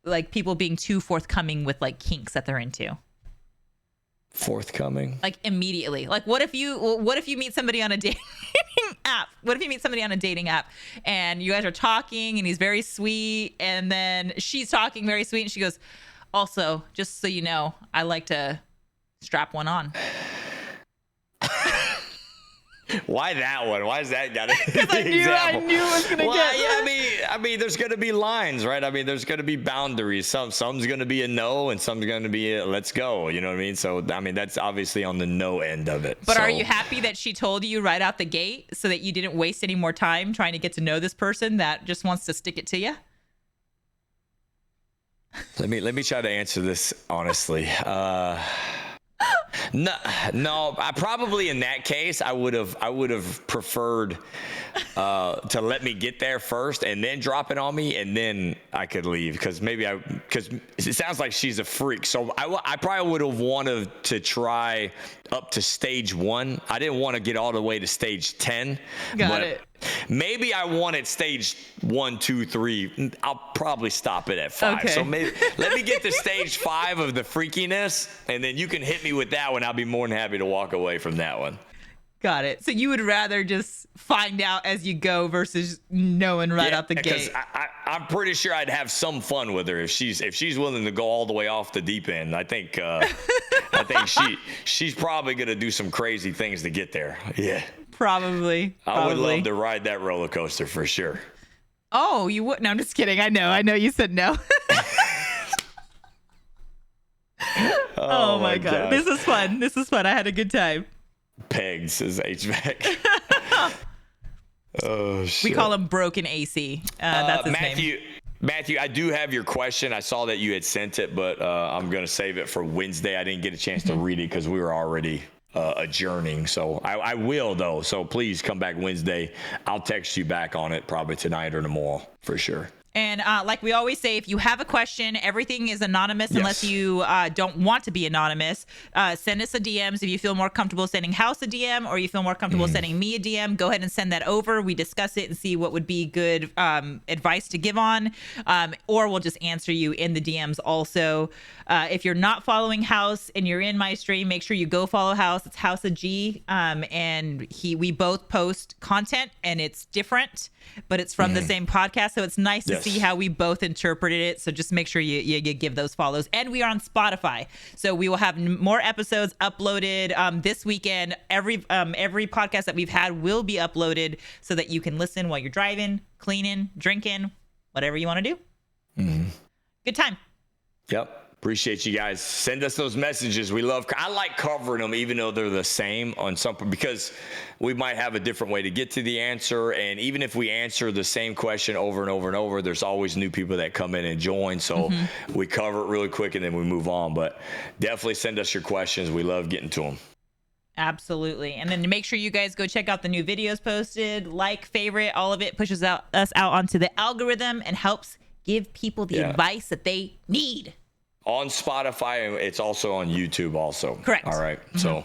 Speaker 1: like people being too forthcoming with like kinks that they're into.
Speaker 2: Forthcoming?
Speaker 1: Like immediately. Like what if you meet somebody on a dating app? What if you meet somebody on a dating app and you guys are talking and he's very sweet and then she's talking very sweet and she goes, also, just so you know, I like to strap one on.
Speaker 2: Why that one? Why is that got it?
Speaker 1: Because I knew it was gonna get.
Speaker 2: Yeah, I mean, there's gonna be lines, right? I mean, there's gonna be boundaries. Some's gonna be a no, and some's gonna be a let's go. You know what I mean? So I mean, that's obviously on the no end of it.
Speaker 1: But are you happy that she told you right out the gate, so that you didn't waste any more time trying to get to know this person that just wants to stick it to you? Let
Speaker 2: me try to answer this honestly. No, no. I probably in that case I would have preferred to let me get there first and then drop it on me, and then I could leave because it sounds like she's a freak. So I probably would have wanted to try up to stage 1. I didn't want to get all the way to stage 10.
Speaker 1: Got it.
Speaker 2: Maybe I wanted stage 1, 2, 3. I'll probably stop it at 5.
Speaker 1: Okay.
Speaker 2: So maybe let me get to stage 5 of the freakiness, and then you can hit me with that one. I'll be more than happy to walk away from that one.
Speaker 1: Got it. So you would rather just find out as you go versus knowing right out the gate.
Speaker 2: I'm pretty sure I'd have some fun with her if she's willing to go all the way off the deep end. I think she's probably gonna do some crazy things to get there. Yeah.
Speaker 1: Probably.
Speaker 2: I would love to ride that roller coaster for sure.
Speaker 1: Oh, you would? No, I'm just kidding. I know you said no. Oh my God. This is fun. I had a good time.
Speaker 2: Pegs says HVAC. Oh shit.
Speaker 1: We call him Broken AC. That's his name.
Speaker 2: Matthew, I do have your question. I saw that you had sent it, but I'm gonna save it for Wednesday. I didn't get a chance to read it because we were already adjourning. So I will though. So please come back Wednesday. I'll text you back on it probably tonight or tomorrow for sure.
Speaker 1: And like we always say, if you have a question, everything is anonymous unless you don't want to be anonymous. Send us a DMs if you feel more comfortable sending House a DM, or you feel more comfortable sending me a DM. Go ahead and send that over. We discuss it and see what would be good advice to give on, or we'll just answer you in the DMs also. If you're not following House and you're in my stream, make sure you go follow House. It's HausOfG, and we both post content, and it's different, but it's from the same podcast, so it's nice to see how we both interpreted it. So just make sure you give those follows. And we are on Spotify, so we will have more episodes uploaded this weekend. Every podcast that we've had will be uploaded so that you can listen while you're driving, cleaning, drinking, whatever you want to do. Good time.
Speaker 2: Yep. Appreciate you guys. Send us those messages. I like covering them even though they're the same on some, because we might have a different way to get to the answer. And even if we answer the same question over and over and over, there's always new people that come in and join. So we cover it really quick and then we move on. But definitely send us your questions. We love getting to them.
Speaker 1: Absolutely. And then make sure you guys go check out the new videos posted, favorite, all of it pushes us out onto the algorithm and helps give people the advice that they need.
Speaker 2: On Spotify, and it's also on YouTube also.
Speaker 1: Correct.
Speaker 2: All right. So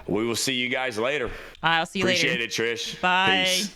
Speaker 2: we will see you guys later.
Speaker 1: I'll see you later.
Speaker 2: Appreciate it, Trish.
Speaker 1: Bye.
Speaker 2: Peace.